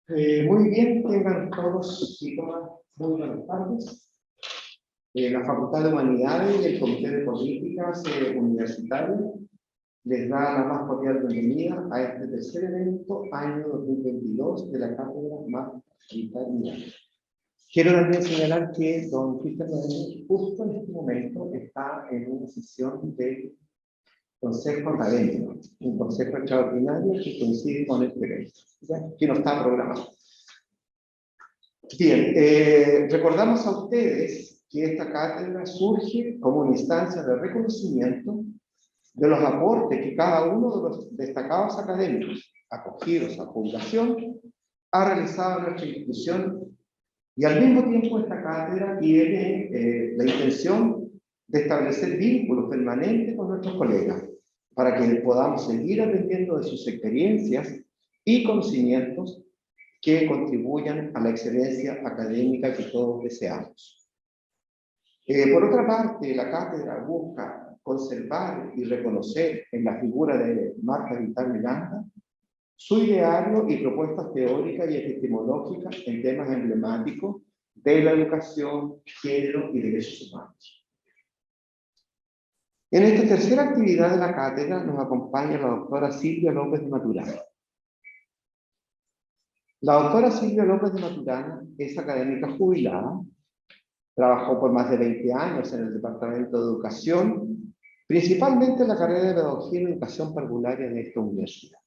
Muy bien, tengan todos y todas muy buenas tardes. La Facultad de Humanidades y el Comité de Políticas Universitario les da la más cordial bienvenida a este tercer evento, año 2022, de la Cátedra Marta Vital Miranda. Quiero también señalar que don Cristian Rodríguez justo en este momento está en una sesión de consejo académico, un consejo extraordinario que coincide con este evento, ¿ya? Que no está programado. Bien, recordamos a ustedes que esta cátedra surge como una instancia de reconocimiento de los aportes que cada uno de los destacados académicos acogidos a publicación ha realizado en nuestra institución, y al mismo tiempo esta cátedra tiene la intención de establecer vínculos permanentes con nuestros colegas para que podamos seguir aprendiendo de sus experiencias y conocimientos que contribuyan a la excelencia académica que todos deseamos. Por otra parte, la cátedra busca conservar y reconocer en la figura de Marta Vital Miranda su ideario y propuestas teóricas y epistemológicas en temas emblemáticos de la educación, género y derechos humanos. En esta tercera actividad de la cátedra nos acompaña la doctora Silvia López de Maturana. La doctora Silvia López de Maturana es académica jubilada, trabajó por más de 20 años en el Departamento de Educación, principalmente en la carrera de Pedagogía y Educación Parvularia de esta universidad.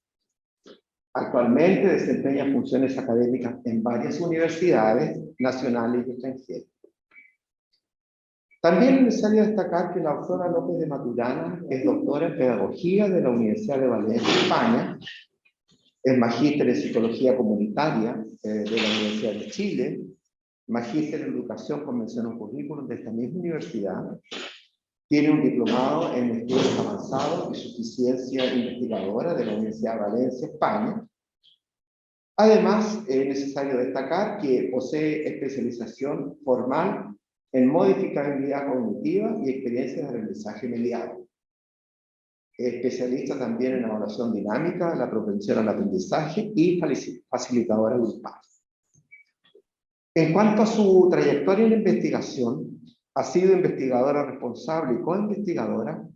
Actualmente desempeña funciones académicas en varias universidades nacionales y extranjeras. También es necesario destacar que la doctora López de Maturana es doctora en Pedagogía de la Universidad de Valencia, España, es magíster en Psicología Comunitaria de la Universidad de Chile, magíster en Educación con mención a un currículum de esta misma universidad, tiene un diplomado en Estudios Avanzados y Suficiencia Investigadora de la Universidad de Valencia, España. Además, es necesario destacar que posee especialización formal en modificabilidad cognitiva y experiencias de aprendizaje mediado. Es especialista también en evaluación dinámica, la propensión al aprendizaje y facilitadora grupal. En cuanto a su trayectoria en investigación, ha sido investigadora responsable y co-investigadora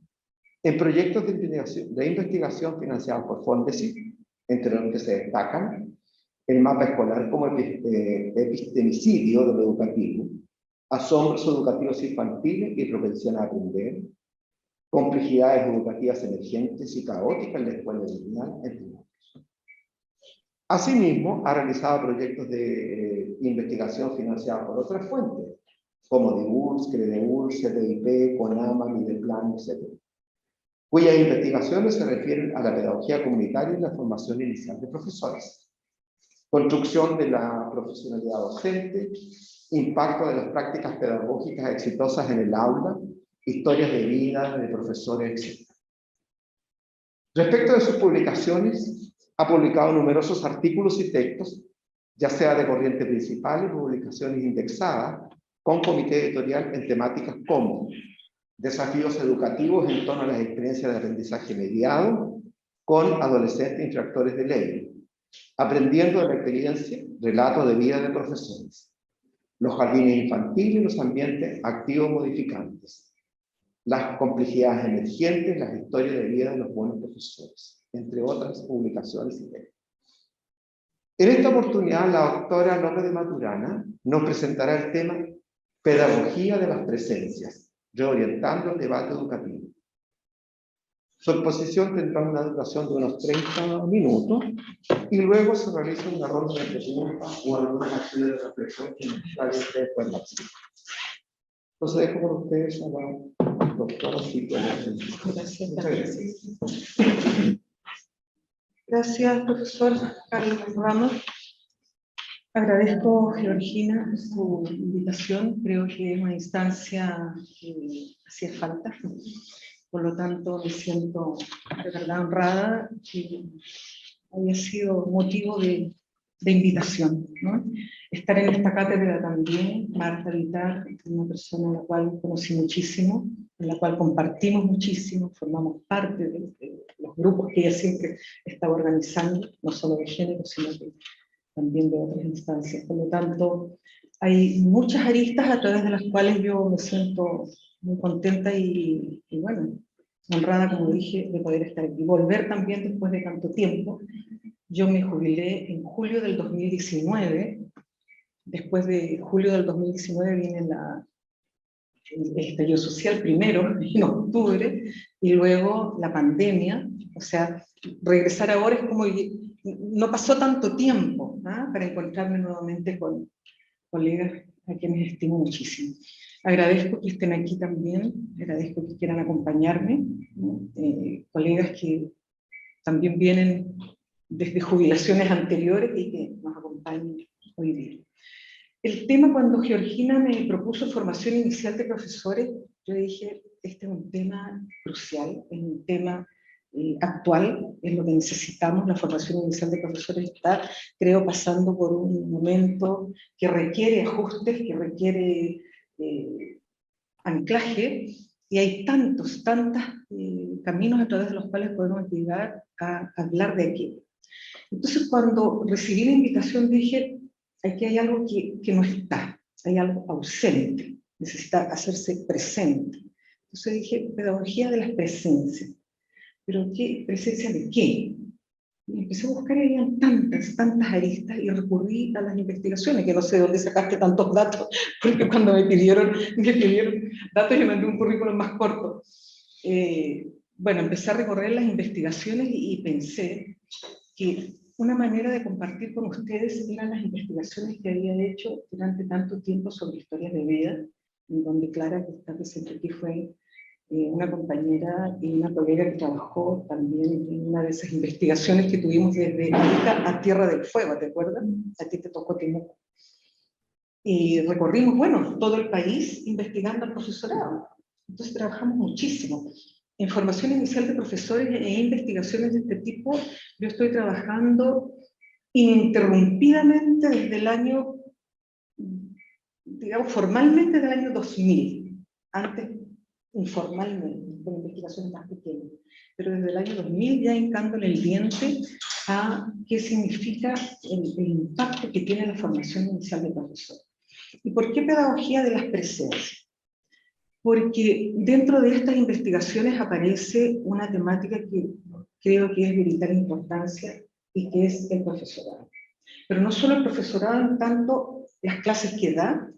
en proyectos de investigación financiados por Fondesit, entre los que se destacan el mapa escolar como epistemicidio de lo educativo, asombros educativos infantiles y propensión a aprender, complejidades educativas emergentes y caóticas en la escuela lineal, entre otros. Asimismo, ha realizado proyectos de investigación financiados por otras fuentes, como DIBULS, CREDEULS, CTIP, CONAMA, Mideplan, etc., cuyas investigaciones se refieren a la pedagogía comunitaria y la formación inicial de profesores, construcción de la profesionalidad docente, impacto de las prácticas pedagógicas exitosas en el aula, historias de vida de profesores, etc. Respecto de sus publicaciones, ha publicado numerosos artículos y textos, ya sea de corriente principal y publicaciones indexadas, con comité editorial en temáticas como desafíos educativos en torno a las experiencias de aprendizaje mediado con adolescentes infractores de ley, aprendiendo de la experiencia, relatos de vida de profesores, los jardines infantiles y los ambientes activos modificantes, las complejidades emergentes, las historias de vida de los buenos profesores, entre otras publicaciones y temas. En esta oportunidad, la doctora López de Maturana nos presentará el tema Pedagogía de las presencias, reorientando el debate educativo. Su exposición tendrá una duración de unos 30 minutos y luego se realiza una ronda de preguntas o algunas acciones de reflexión que ustedes pueden hacer. Entonces dejo con ustedes a la doctora Silvia. Gracias. Gracias, profesor Carlos Ramos. Agradezco, Georgina, su invitación. Creo que es una instancia que hacía falta. Por lo tanto, me siento de verdad honrada que haya sido motivo de invitación, ¿no? Estar en esta cátedra también, Marta Vital, una persona a la cual conocí muchísimo, en la cual compartimos muchísimo, formamos parte de los grupos que ella siempre estaba organizando, no solo de género, sino que también de otras instancias. Por lo tanto, hay muchas aristas a través de las cuales yo me siento muy contenta y bueno, honrada, como dije, de poder estar aquí. Volver también después de tanto tiempo. Yo me jubilé en julio del 2019. Después de julio del 2019 viene el estallido social primero, en octubre, y luego la pandemia. O sea, regresar ahora es como, no pasó tanto tiempo, ¿ah?, para encontrarme nuevamente con colegas a quienes estimo muchísimo. Agradezco que estén aquí también, agradezco que quieran acompañarme, ¿no? Colegas que también vienen desde jubilaciones anteriores y que nos acompañan hoy día. El tema, cuando Georgina me propuso formación inicial de profesores, yo dije, este es un tema crucial, es un tema actual, es lo que necesitamos. La formación inicial de profesores está, creo, pasando por un momento que requiere ajustes, que requiere anclaje, y hay tantos caminos a través de los cuales podemos llegar a hablar de aquello. Entonces, cuando recibí la invitación, dije, aquí hay algo que no está, hay algo ausente, necesita hacerse presente. Entonces dije, pedagogía de las presencias. ¿Pero qué? ¿Presencia de qué? Y empecé a buscar, y había tantas aristas, y recurrí a las investigaciones, que no sé de dónde sacaste tantos datos, porque cuando me pidieron datos, le mandé un currículum más corto. Bueno, empecé a recorrer las investigaciones y pensé que una manera de compartir con ustedes eran las investigaciones que había hecho durante tanto tiempo sobre historias de vida, en donde Clara, que está presente aquí, fue una compañera y una colega que trabajó también en una de esas investigaciones que tuvimos desde Arica a Tierra del Fuego, ¿te acuerdas? A ti te tocó Temuco. Y recorrimos, bueno, todo el país investigando al profesorado. Entonces trabajamos muchísimo. En formación inicial de profesores e investigaciones de este tipo, yo estoy trabajando ininterrumpidamente desde el año, digamos, formalmente del año 2000, antes informalmente, con investigaciones más pequeñas, pero desde el año 2000 ya hincándole el diente a qué significa el impacto que tiene la formación inicial de profesores. ¿Y por qué pedagogía de las presencias? Porque dentro de estas investigaciones aparece una temática que creo que es de vital importancia, y que es el profesorado. Pero no solo el profesorado en tanto las clases que da,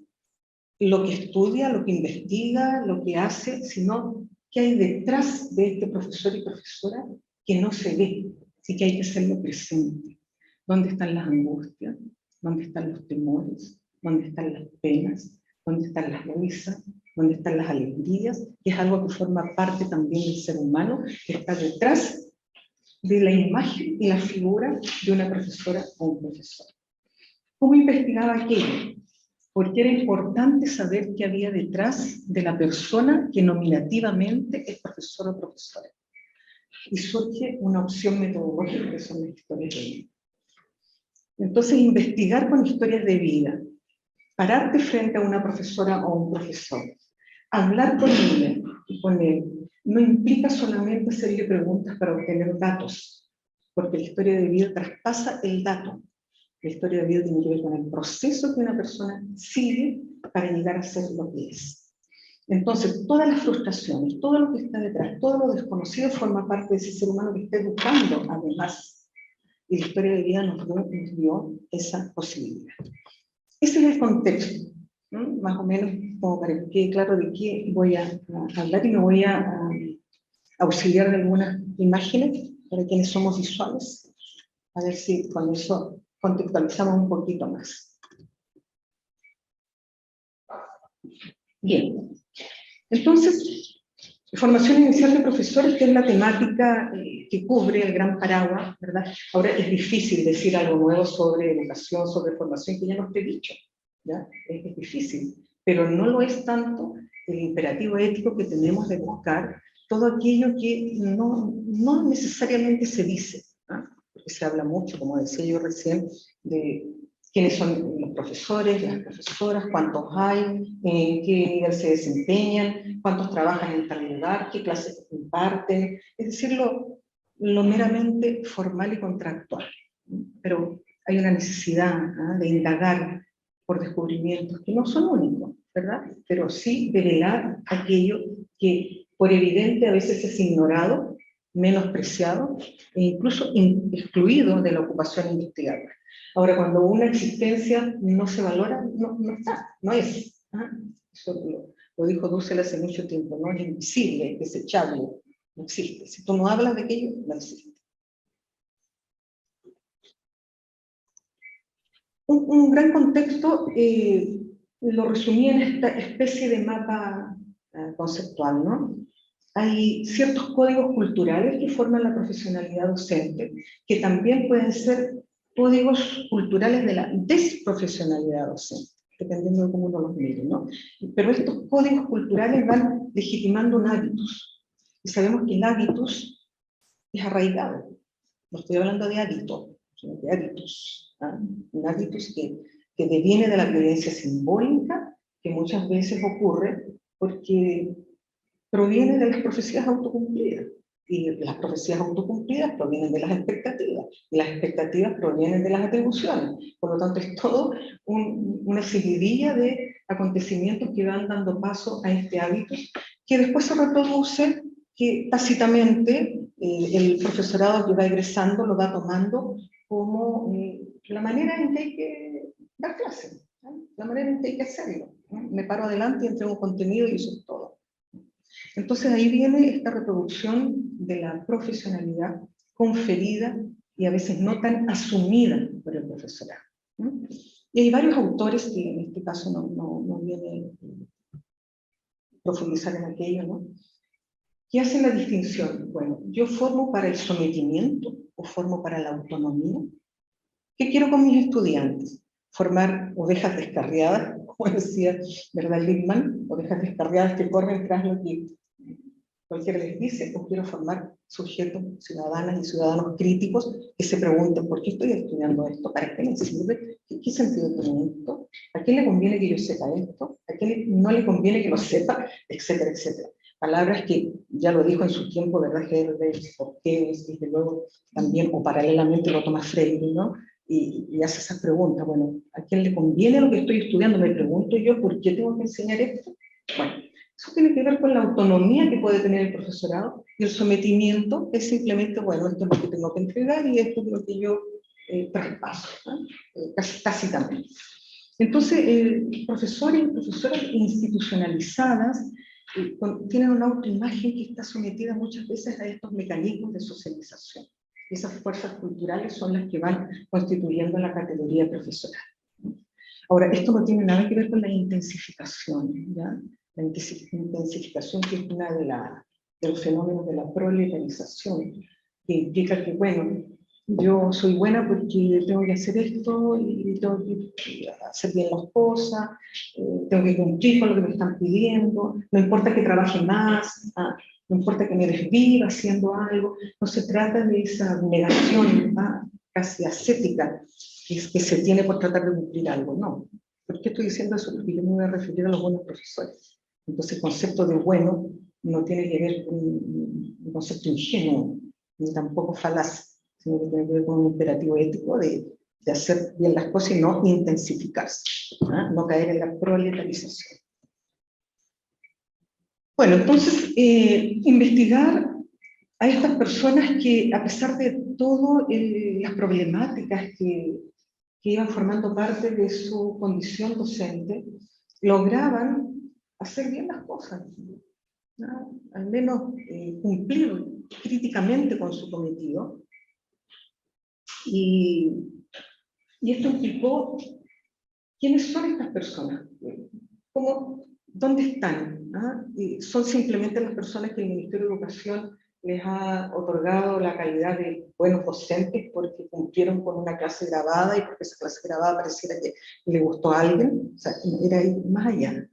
lo que estudia, lo que investiga, lo que hace, sino qué hay detrás de este profesor y profesora que no se ve, así que hay que hacerlo presente. ¿Dónde están las angustias? ¿Dónde están los temores? ¿Dónde están las penas? ¿Dónde están las risas? ¿Dónde están las alegrías? Que es algo que forma parte también del ser humano, que está detrás de la imagen y la figura de una profesora o un profesor. ¿Cómo investigaba aquello? Porque era importante saber qué había detrás de la persona que nominativamente es profesor o profesora. Y surge una opción metodológica, que son las historias de vida. Entonces, investigar con historias de vida, pararte frente a una profesora o un profesor, hablar con ella y con él, no implica solamente hacerle preguntas para obtener datos, porque la historia de vida traspasa el dato. La historia de vida tiene que ver con el proceso que una persona sigue para llegar a ser lo que es. Entonces, todas las frustraciones, todo lo que está detrás, todo lo desconocido forma parte de ese ser humano que está educando, además. Y la historia de vida nos dio esa posibilidad. Ese es el contexto, ¿no? Más o menos, como para que quede claro de qué voy a hablar, y me voy a auxiliar de algunas imágenes para quienes somos visuales, a ver si con eso contextualizamos un poquito más. Bien, entonces, formación inicial de profesores, que es la temática que cubre el gran paraguas, ¿verdad? Ahora es difícil decir algo nuevo sobre educación, sobre formación, que ya no esté dicho, ¿ya? Es difícil, pero no lo es tanto el imperativo ético que tenemos de buscar todo aquello que no necesariamente se dice, ¿no? Porque se habla mucho, como decía yo recién, de quiénes son los profesores, las profesoras, cuántos hay, en qué nivel se desempeñan, cuántos trabajan en tal lugar, qué clases imparten, es decir, lo meramente formal y contractual. Pero hay una necesidad de indagar por descubrimientos que no son únicos, ¿verdad? Pero sí develar aquello que por evidente a veces es ignorado, menospreciado e incluso excluido de la ocupación investigadora. Ahora, cuando una existencia no se valora, no está, no es. Eso lo dijo Dussel hace mucho tiempo, ¿no? Es invisible, es desechable, no existe. Si tú no hablas de aquello, no existe. Un gran contexto lo resumí en esta especie de mapa conceptual, ¿no? Hay ciertos códigos culturales que forman la profesionalidad docente, que también pueden ser códigos culturales de la desprofesionalidad docente, dependiendo de cómo uno los mire, ¿no? Pero estos códigos culturales van legitimando un hábitus, y sabemos que el hábitus es arraigado. No estoy hablando de hábito, sino de hábitus. Un hábitus que deviene de la violencia simbólica, que muchas veces ocurre porque proviene de las profecías autocumplidas. Y las profecías autocumplidas provienen de las expectativas, y las expectativas provienen de las atribuciones. Por lo tanto, es todo una seguidilla de acontecimientos que van dando paso a este hábito, que después se reproduce, que tácitamente el profesorado que va egresando lo va tomando como la manera en que hay que dar clase, ¿no? La manera en que hay que hacerlo, ¿no? Me paro adelante y entrego contenido y eso es todo. Entonces ahí viene esta reproducción de la profesionalidad conferida y a veces no tan asumida por el profesorado, ¿no? Y hay varios autores que en este caso no viene a profundizar en aquello, ¿no? Que hacen la distinción. Bueno, yo formo para el sometimiento o formo para la autonomía. ¿Qué quiero con mis estudiantes? Formar ovejas descarriadas, como decía, ¿verdad, Lippmann? Ovejas descarriadas que corren tras lo que cualquiera les dice, o quiero formar sujetos, ciudadanas y ciudadanos críticos que se pregunten, ¿por qué estoy estudiando esto? ¿Para qué me sirve? ¿Qué sentido tiene esto? ¿A quién le conviene que yo sepa esto? ¿A quién no le conviene que lo sepa? Etcétera, etcétera. Palabras que ya lo dijo en su tiempo, ¿verdad? Herbert, Porqués, desde luego también, o paralelamente lo toma Freire, ¿no? Y hace esa pregunta, bueno, ¿a quién le conviene lo que estoy estudiando? Me pregunto yo, ¿por qué tengo que enseñar esto? Bueno, eso tiene que ver con la autonomía que puede tener el profesorado, y el sometimiento es simplemente, bueno, esto es lo que tengo que entregar y esto es lo que yo traspaso, ¿no? Casi también. Entonces, profesores y profesoras institucionalizadas tienen una autoimagen que está sometida muchas veces a estos mecanismos de socialización. Esas fuerzas culturales son las que van constituyendo la categoría profesoral. Ahora, esto no tiene nada que ver con la intensificación, ¿ya? La intensificación, que es una de los fenómenos de la proletarización, que implica que, bueno, yo soy buena porque tengo que hacer esto y tengo que hacer bien las cosas, tengo que cumplir con lo que me están pidiendo, no importa que trabaje más, no importa que me desviva haciendo algo, no se trata de esa abnegación casi ascética que se tiene por tratar de cumplir algo, no. ¿Por qué estoy diciendo eso? Porque yo me voy a referir a los buenos profesores. Entonces el concepto de bueno no tiene que ver con un concepto ingenuo, ni tampoco falaz, sino que tiene que ver con un imperativo ético de hacer bien las cosas y no intensificarse, no caer en la proletarización. Bueno, entonces, investigar a estas personas que, a pesar de todas las problemáticas que iban formando parte de su condición docente, lograban hacer bien las cosas, ¿no? Al menos cumplir críticamente con su cometido. Y esto implicó quiénes son estas personas, dónde están. Son simplemente las personas que el Ministerio de Educación les ha otorgado la calidad de buenos docentes porque cumplieron con una clase grabada y porque esa clase grabada pareciera que le gustó a alguien. O sea, era ir más allá,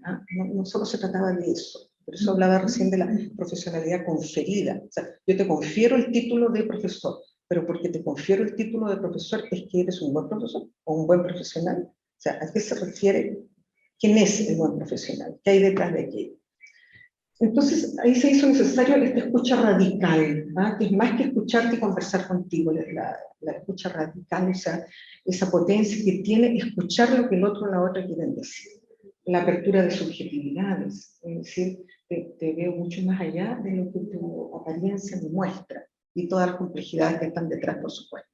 no solo se trataba de eso. Por eso hablaba recién de la profesionalidad conferida. O sea, yo te confiero el título de profesor, pero porque te confiero el título de profesor es que eres un buen profesor o un buen profesional. O sea, ¿a qué se refiere? ¿Quién es el buen profesional? ¿Qué hay detrás de aquello? Entonces, ahí se hizo necesario esta escucha radical, que es más que escucharte y conversar contigo, la escucha radical, o sea, esa potencia que tiene escuchar lo que el otro o la otra quieren decir, la apertura de subjetividades, es decir, te veo mucho más allá de lo que tu apariencia me muestra, y todas las complejidades que están detrás, por supuesto.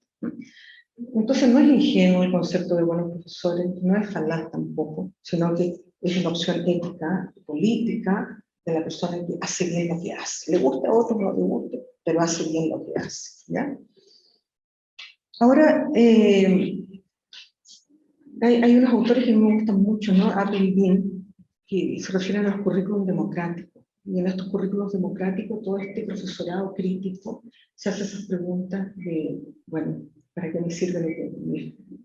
Entonces no es ingenuo el concepto de buenos profesores, no es falaz tampoco, sino que es una opción ética, política, de la persona que hace bien lo que hace. Le gusta a otros, no le gusta, pero hace bien lo que hace, ¿ya? Ahora, hay unos autores que me gustan mucho, ¿no? Apple y Bean, que se refieren a los currículums democráticos. Y en estos currículos democráticos, todo este profesorado crítico se hace esas preguntas de, bueno, ¿para qué me sirve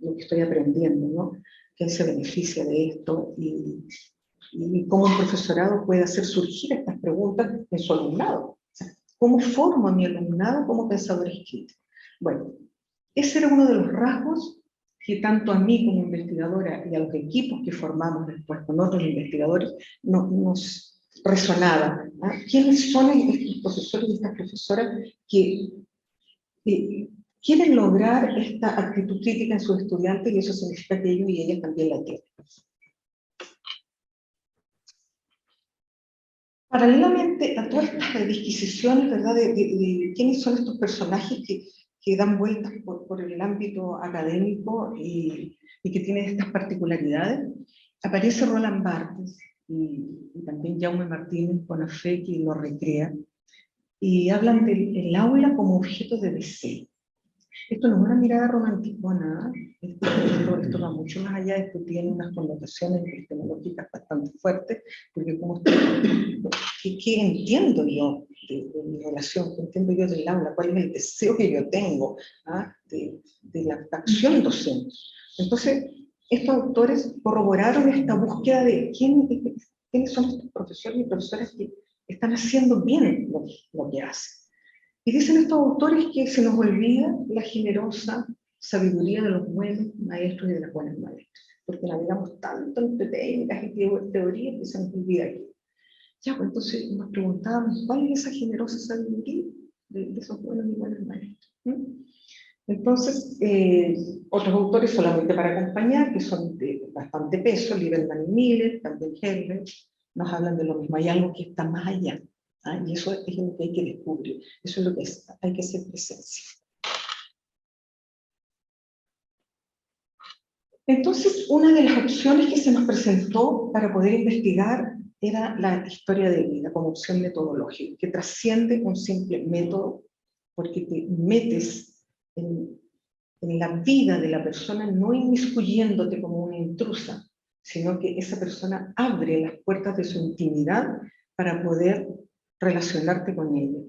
lo que estoy aprendiendo, ¿no? ¿Quién se beneficia de esto? Y cómo el profesorado puede hacer surgir estas preguntas en su alumnado. O sea, ¿cómo formo a mi alumnado como pensadores críticos? Bueno, ese era uno de los rasgos que tanto a mí como investigadora y a los equipos que formamos después con otros investigadores nos resonaba. ¿No? ¿Quiénes son estos profesores y estas profesoras que quieren lograr esta actitud crítica en sus estudiantes, y eso significa que ellos y ellas también la tienen? Paralelamente a todas estas disquisiciones, ¿verdad?, de quiénes son estos personajes que dan vueltas por el ámbito académico y que tienen estas particularidades, aparece Roland Barthes y también Jaume Martínez Bonafé, que lo recrea, y hablan del aula como objeto de deseo. Esto no es una mirada romanticona, esto va mucho más allá, esto tiene unas connotaciones epistemológicas bastante fuertes, porque como ¿qué entiendo yo de mi relación? ¿Qué entiendo yo del aula? ¿Cuál es el deseo que yo tengo de la acción docente? Entonces, estos autores corroboraron esta búsqueda de quiénes son estos profesores y profesoras que están haciendo bien lo que hacen. Y dicen estos autores que se nos olvida la generosa sabiduría de los buenos maestros y de las buenas maestras, porque navegamos tanto entre técnicas y teorías que se nos olvida aquí. Ya, pues entonces nos preguntábamos, ¿cuál es esa generosa sabiduría de esos buenos y buenas maestros? Entonces, otros autores solamente para acompañar, que son de bastante peso, Lieberman y Miller, también Helbert, nos hablan de lo mismo, hay algo que está más allá. Y eso es lo que hay que descubrir, eso es lo que hay que hacer presencia. Entonces, una de las opciones que se nos presentó para poder investigar era la historia de vida como opción metodológica, que trasciende un simple método, porque te metes en la vida de la persona, no inmiscuyéndote como una intrusa, sino que esa persona abre las puertas de su intimidad para poder relacionarte con ella.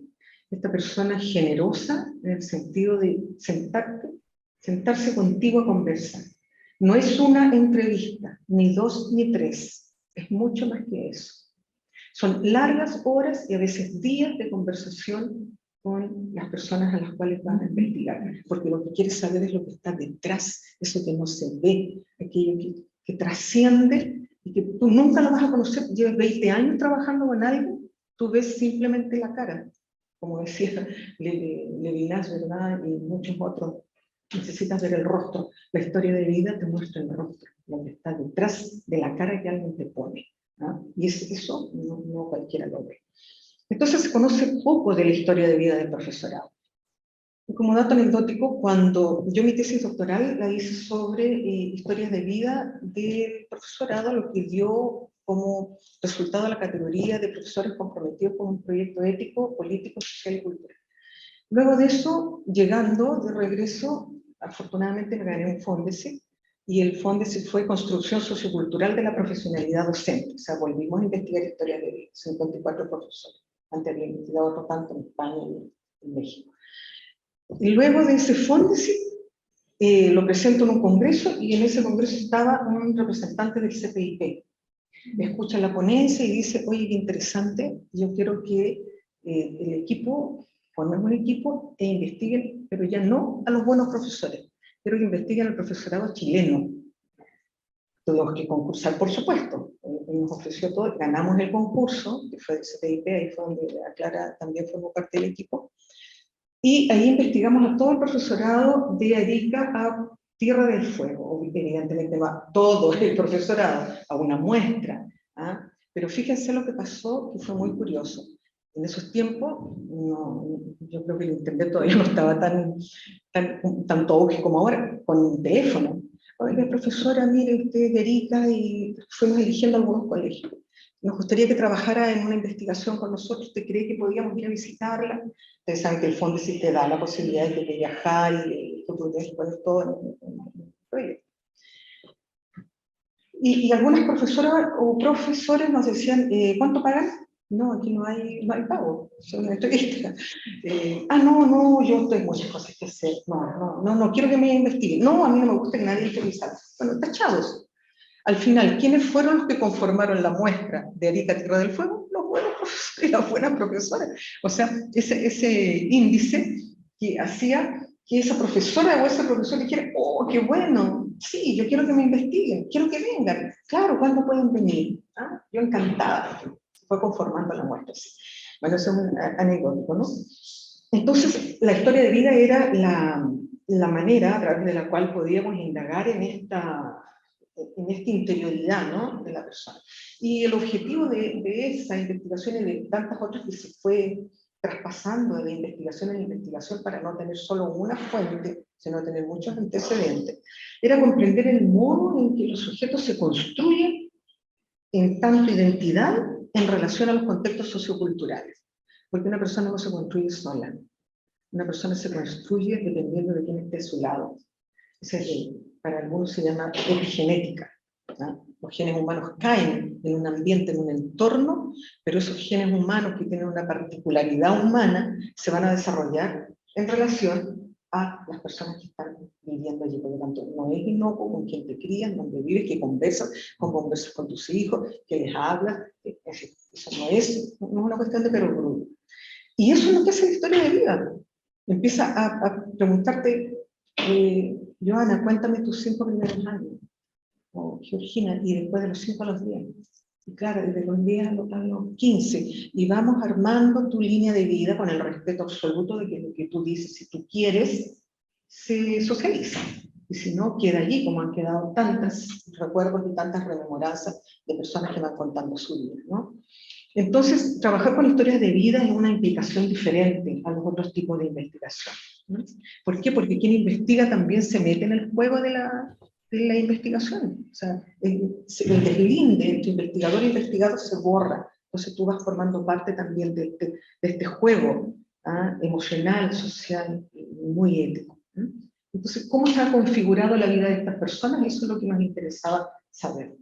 Esta persona generosa en el sentido de sentarse contigo a conversar. No es una entrevista, ni dos ni tres, es mucho más que eso. Son largas horas y a veces días de conversación con las personas a las cuales van a investigar, porque lo que quieres saber es lo que está detrás, eso que no se ve, aquello que trasciende y que tú nunca lo vas a conocer. Llevas 20 años trabajando con alguien, tú ves simplemente la cara, como decía Levinas, ¿verdad? Y muchos otros. Necesitas ver el rostro. La historia de vida te muestra el rostro, lo que está detrás de la cara que alguien te pone. ¿no? Y eso no cualquiera lo ve. Entonces se conoce poco de la historia de vida del profesorado. Y como dato anecdótico, cuando yo mi tesis doctoral la hice sobre historias de vida del profesorado, lo que dio como resultado la categoría de profesores comprometidos con un proyecto ético, político, social y cultural. Luego de eso, llegando de regreso, afortunadamente me gané un Fóndesi, y el Fóndesi fue Construcción Sociocultural de la Profesionalidad Docente. O sea, volvimos a investigar historias de 54 profesores. Antes había investigado otro tanto en España y en México. Y luego de ese Fóndesi, lo presento en un congreso, y en ese congreso estaba un representante del CPIP. Me escucha la ponencia y dice, oye, qué interesante, yo quiero que el equipo, formemos un equipo e investiguen, pero ya no a los buenos profesores, quiero que investiguen al profesorado chileno. Tuvimos que concursar, por supuesto, nos ofreció todo, ganamos el concurso, que fue del CPIP, ahí fue donde Clara también formó parte del equipo, y ahí investigamos a todo el profesorado de Arica a Tierra del Fuego, evidentemente va todo el profesorado a una muestra, ¿ah? Pero fíjense lo que pasó, que fue muy curioso. En esos tiempos, yo creo que el internet todavía no estaba tanto auge como ahora, con teléfono. Oiga, profesora, mire usted de Arica, y fuimos eligiendo algunos colegios. Nos gustaría que trabajara en una investigación con nosotros. ¿Usted cree que podíamos ir a visitarla? Ustedes saben que el fondo sí te da la posibilidad de viajar y tú tienes que poner todo en el proyecto. Y algunas profesoras o profesores nos decían, ¿cuánto pagan? No, aquí no hay pago, es una entrevista. No, yo tengo muchas cosas que hacer. No, quiero que me investiguen. No, a mí no me gusta que nadie entrevista. Bueno, tachados. Al final, ¿quiénes fueron los que conformaron la muestra de Arica Tierra del Fuego? Los buenos profesores y las buenas profesoras. O sea, ese índice que hacía que esa profesora o ese profesor dijera, oh, qué bueno, sí, yo quiero que me investiguen, quiero que vengan. Claro, ¿cuándo pueden venir? ¿Ah? Yo encantada. Se fue conformando la muestra. Sí. Bueno, eso es un anecdótico, ¿no? Entonces, la historia de vida era la manera a través de la cual podíamos indagar en esta interioridad, ¿no?, de la persona. Y el objetivo de esa investigación y de tantas otras que se fue traspasando de investigación en investigación para no tener solo una fuente, sino tener muchos antecedentes, era comprender el modo en que los sujetos se construyen en tanto identidad en relación a los contextos socioculturales. Porque una persona no se construye sola. Una persona se construye dependiendo de quién esté a su lado. Para algunos se llama epigenética. ¿No? Los genes humanos caen en un ambiente, en un entorno, pero esos genes humanos que tienen una particularidad humana se van a desarrollar en relación a las personas que están viviendo allí. Por lo tanto, no es inocuo con quien te crían, donde vives, que conversas con tus hijos, que les hablas. Eso no es una cuestión de perogrullo. Y eso es lo que hace la historia de vida. Empieza a preguntarte, Joana, cuéntame tus 5 primeros años, o Georgina, y después de los 5 a los 10. Y claro, desde los 10 a los 15. Y vamos armando tu línea de vida con el respeto absoluto de que lo que tú dices, si tú quieres, se socializa. Y si no, queda allí, como han quedado tantos recuerdos y tantas rememoranzas de personas que van contando su vida, ¿no? Entonces, trabajar con historias de vida es una implicación diferente a los otros tipos de investigación, ¿no? ¿Por qué? Porque quien investiga también se mete en el juego de la investigación. O sea, el deslinde entre investigador e investigado se borra. Entonces tú vas formando parte también de este juego emocional, social, muy ético, ¿no? Entonces, ¿cómo se ha configurado la vida de estas personas? Eso es lo que nos interesaba saber.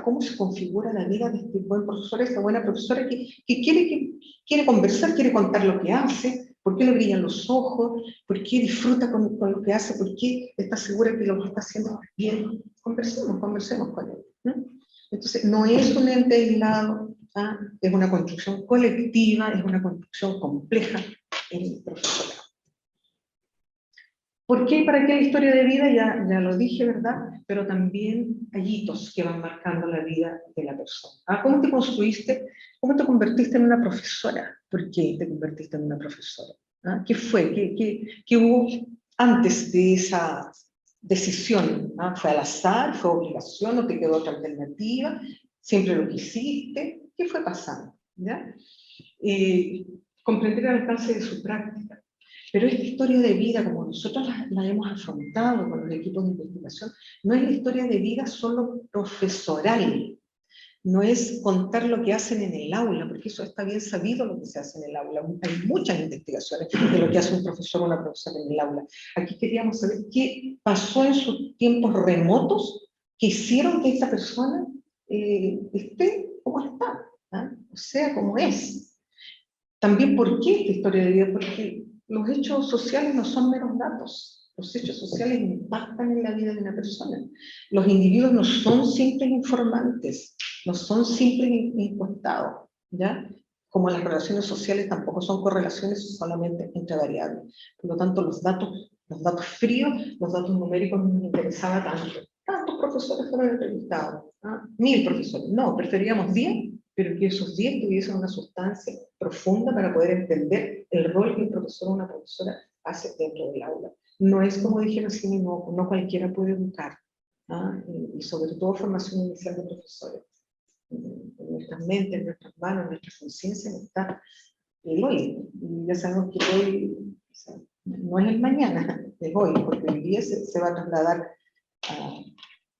¿Cómo se configura la vida de este buen profesor, esta buena profesora que quiere conversar, quiere contar lo que hace, por qué le brillan los ojos, por qué disfruta con lo que hace, por qué está segura que lo que está haciendo bien? Conversemos con él, ¿no? Entonces, no es un ente aislado, es una construcción colectiva, es una construcción compleja el profesorado. ¿Por qué y para qué la historia de vida? Ya lo dije, ¿verdad? Pero también hay hitos que van marcando la vida de la persona. ¿Cómo te construiste? ¿Cómo te convertiste en una profesora? ¿Por qué te convertiste en una profesora? ¿Qué fue? ¿Qué hubo antes de esa decisión? ¿Fue al azar? ¿Fue obligación? ¿No te quedó otra alternativa? ¿Siempre lo quisiste? ¿Qué fue pasando? ¿Ya? Comprender el alcance de su práctica. Pero esta historia de vida, como nosotros la hemos afrontado con los equipos de investigación, no es la historia de vida solo profesoral, no es contar lo que hacen en el aula, porque eso está bien sabido lo que se hace en el aula. Hay muchas investigaciones de lo que hace un profesor o una profesora en el aula. Aquí queríamos saber qué pasó en sus tiempos remotos que hicieron que esta persona esté como está, o sea, como es. También, ¿por qué esta historia de vida? Porque los hechos sociales no son meros datos. Los hechos sociales impactan en la vida de una persona. Los individuos no son simples informantes, no son simples encuestados, ¿ya? Como las relaciones sociales tampoco son correlaciones solamente entre variables. Por lo tanto, los datos fríos, los datos numéricos no nos interesaba tanto. ¿Cuántos profesores fueron entrevistados? 1000 profesores. No, preferíamos 10, pero que esos 10 tuviesen una sustancia profunda para poder entender el rol que un profesor o una profesora hace dentro del aula. no es como dije recién, no cualquiera puede educar, ¿ah? Y sobre todo formación inicial de profesores. En nuestras mentes, en nuestras manos, en nuestra conciencia está el hoy. Y ya sabemos que hoy, o sea, no es el mañana, es hoy, porque el día se va a trasladar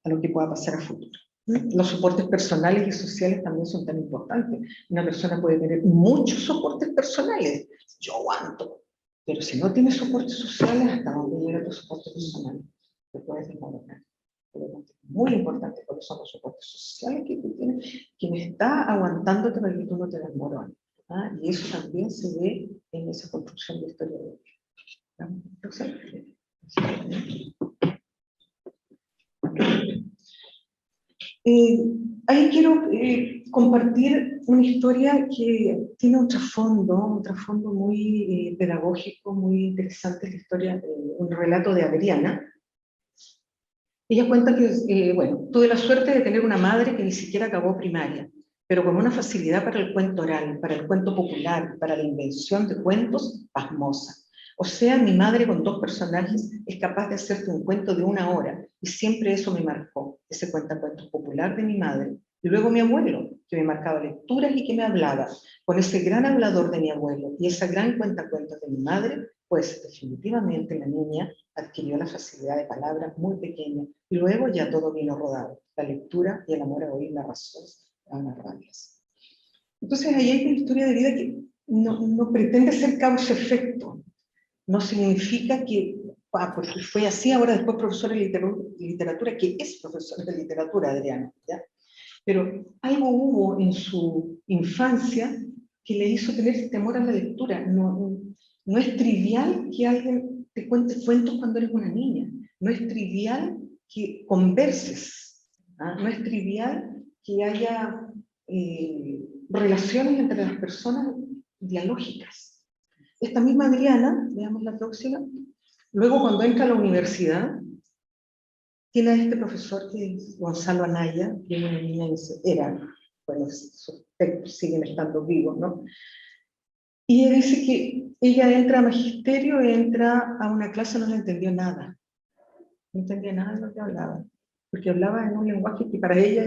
a lo que pueda pasar a futuro. Los soportes personales y sociales también son tan importantes. Una persona puede tener muchos soportes personales, yo aguanto, pero si no tiene soportes sociales, ¿hasta dónde llega tu soporte personal? Te puedes desmoronar. Por lo tanto, es muy importante cuáles son los soportes sociales que tú tienes, quien está aguantándote para que tú no te desmorones. ¿Ah? Y eso también se ve en esa construcción de historia de vida. Entonces, ahí quiero compartir una historia que tiene un trasfondo muy pedagógico, muy interesante, la historia, un relato de Adriana. Ella cuenta que, bueno, tuve la suerte de tener una madre que ni siquiera acabó primaria, pero con una facilidad para el cuento oral, para el cuento popular, para la invención de cuentos pasmosa. O sea, mi madre con 2 personajes es capaz de hacerte un cuento de 1 hora, y siempre eso me marcó, ese cuentacuentos popular de mi madre. Y luego mi abuelo, que me marcaba lecturas y que me hablaba, con ese gran hablador de mi abuelo y esa gran cuentacuentos de mi madre, pues definitivamente la niña adquirió la facilidad de palabras muy pequeñas, y luego ya todo vino rodado, la lectura y el amor a oír narraciones a narrarlas. Entonces ahí hay una historia de vida que no pretende ser causa-efecto, no significa que, porque fue así, ahora después profesora de literatura, que es profesora de literatura, Adriana, ¿ya? Pero algo hubo en su infancia que le hizo tener temor a la lectura. No es trivial que alguien te cuente cuentos cuando eres una niña, no es trivial que converses, ¿ah? No es trivial que haya relaciones entre las personas dialógicas. Esta misma Adriana, veamos la próxima, luego cuando entra a la universidad, tiene a este profesor que es Gonzalo Anaya, que es una niña, bueno, sus textos siguen estando vivos, ¿no? Y ella dice que ella entra a magisterio, entra a una clase, no le entendió nada. No entendía nada de lo que hablaba, porque hablaba en un lenguaje que para ella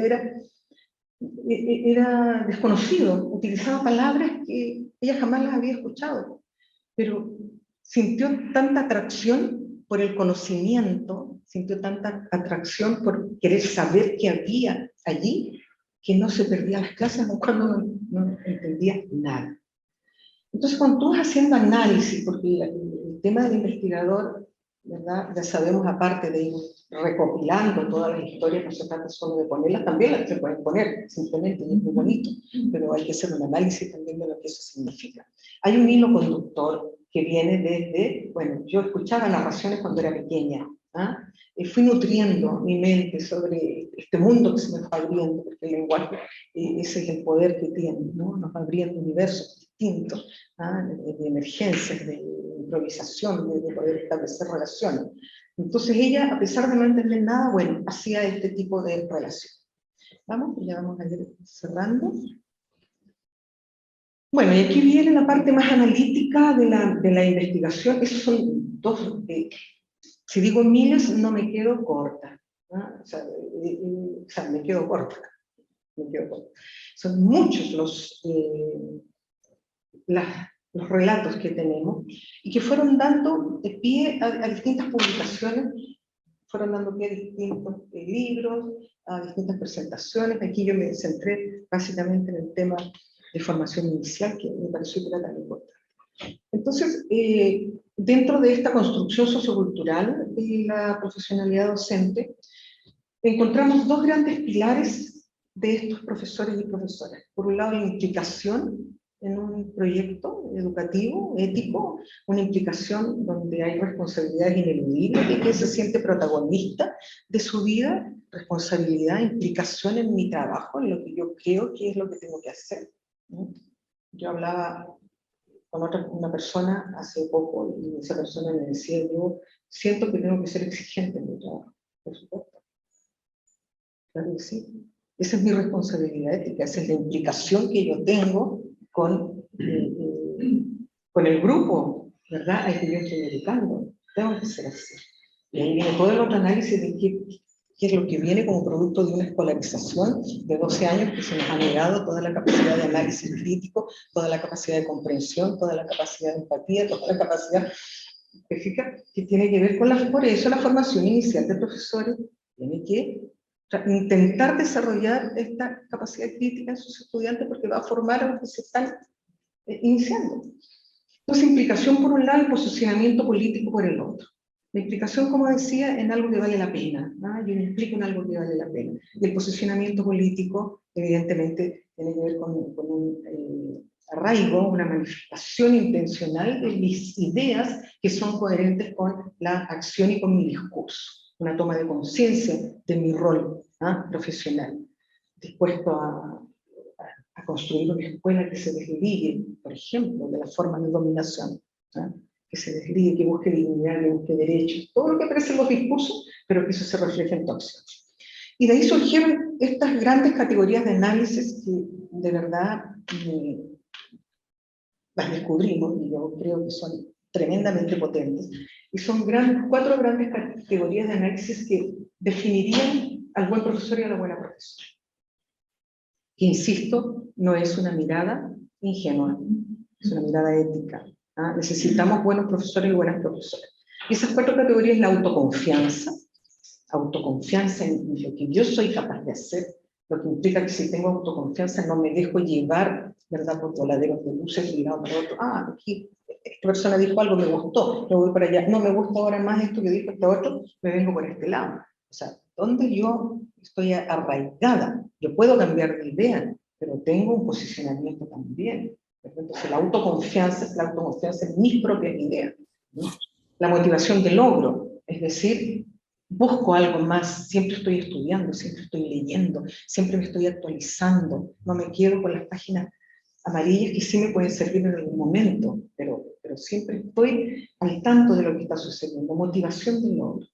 era desconocido, utilizaba palabras que ella jamás las había escuchado, pero sintió tanta atracción por el conocimiento, sintió tanta atracción por querer saber qué había allí, que no se perdía las clases aun cuando no entendía nada. Entonces, cuando tú vas haciendo análisis, porque el tema del investigador, ¿verdad? Ya sabemos, aparte de ir recopilando todas las historias, no se trata solo de ponerlas, también las se pueden poner, simplemente, y es muy bonito, pero hay que hacer un análisis también de lo que eso significa. Hay un hilo conductor que viene desde, bueno, yo escuchaba narraciones cuando era pequeña, ¿ah? Fui nutriendo mi mente sobre este mundo que se me fue abriendo, porque el lenguaje, ese es el poder que tiene, ¿no? Nos va abriendo universos distintos, ¿ah? De emergencias, de improvisación, de poder establecer relaciones. Entonces ella, a pesar de no entender nada, bueno, hacía este tipo de relación. Vamos, ya vamos a ir cerrando. Bueno, y aquí viene la parte más analítica de la investigación. Esos son 2, si digo miles, no me quedo corta, ¿no? O sea, me quedo corta. Son muchos los relatos que tenemos y que fueron dando pie a distintas publicaciones, fueron dando pie a distintos libros, a distintas presentaciones. Aquí yo me centré básicamente en el tema de formación inicial, que me pareció que era tan importante. Entonces, dentro de esta construcción sociocultural de la profesionalidad docente, encontramos 2 grandes pilares de estos profesores y profesoras. Por un lado, la implicación en un proyecto educativo, ético, una implicación donde hay responsabilidades ineludibles, de que se siente protagonista de su vida, responsabilidad, implicación en mi trabajo, en lo que yo creo que es lo que tengo que hacer, ¿no? Yo hablaba con una persona hace poco, y esa persona me decía, yo siento que tengo que ser exigente en mi trabajo, por supuesto. Claro que sí. Esa es mi responsabilidad ética, esa es la implicación que yo tengo con el grupo, ¿verdad?, al que yo estoy educando. tengo que ser así. Y ahí viene todo el otro análisis de qué es lo que viene como producto de una escolarización de 12 años que se nos ha negado toda la capacidad de análisis crítico, toda la capacidad de comprensión, toda la capacidad de empatía, toda la capacidad específica que tiene que ver con por eso la formación inicial de profesores tiene que intentar desarrollar esta capacidad crítica en sus estudiantes porque va a formar a los que se están iniciando. Entonces, implicación por un lado y posicionamiento político por el otro. La implicación, como decía, en algo que vale la pena. Yo me implico en algo que vale la pena. Y el posicionamiento político, evidentemente, tiene que ver con un arraigo, una manifestación intencional de mis ideas que son coherentes con la acción y con mi discurso. Una toma de conciencia de mi rol profesional, dispuesto a construir una escuela que se desligue, por ejemplo, de la forma de dominación, que se desligue, que busque dignidad, que busque derechos, todo lo que aparece en los discursos, pero que eso se refleje en tu acción. Y de ahí surgieron estas grandes categorías de análisis que de verdad las descubrimos, y yo creo que son tremendamente potentes, y son 4 grandes categorías de análisis que definirían al buen profesor y a la buena profesora. Que, insisto, no es una mirada ingenua, es una mirada ética. Necesitamos buenos profesores y buenas profesoras. Y esas 4 categorías: la autoconfianza en lo que yo soy capaz de hacer, lo que implica que si tengo autoconfianza no me dejo llevar, ¿verdad?, por voladeros de luces y lado para otro. Aquí esta persona dijo algo, me gustó, me voy para allá. No me gusta ahora más esto que dijo este otro, me vengo por este lado. O sea, donde yo estoy arraigada, yo puedo cambiar de idea, pero tengo un posicionamiento también. Entonces, la autoconfianza es la autoconfianza en mis propias ideas, ¿no? La motivación de logro, es decir, busco algo más, siempre estoy estudiando, siempre estoy leyendo, siempre me estoy actualizando, no me quedo con las páginas amarillas que sí me pueden servir en algún momento, pero siempre estoy al tanto de lo que está sucediendo. Motivación de logro.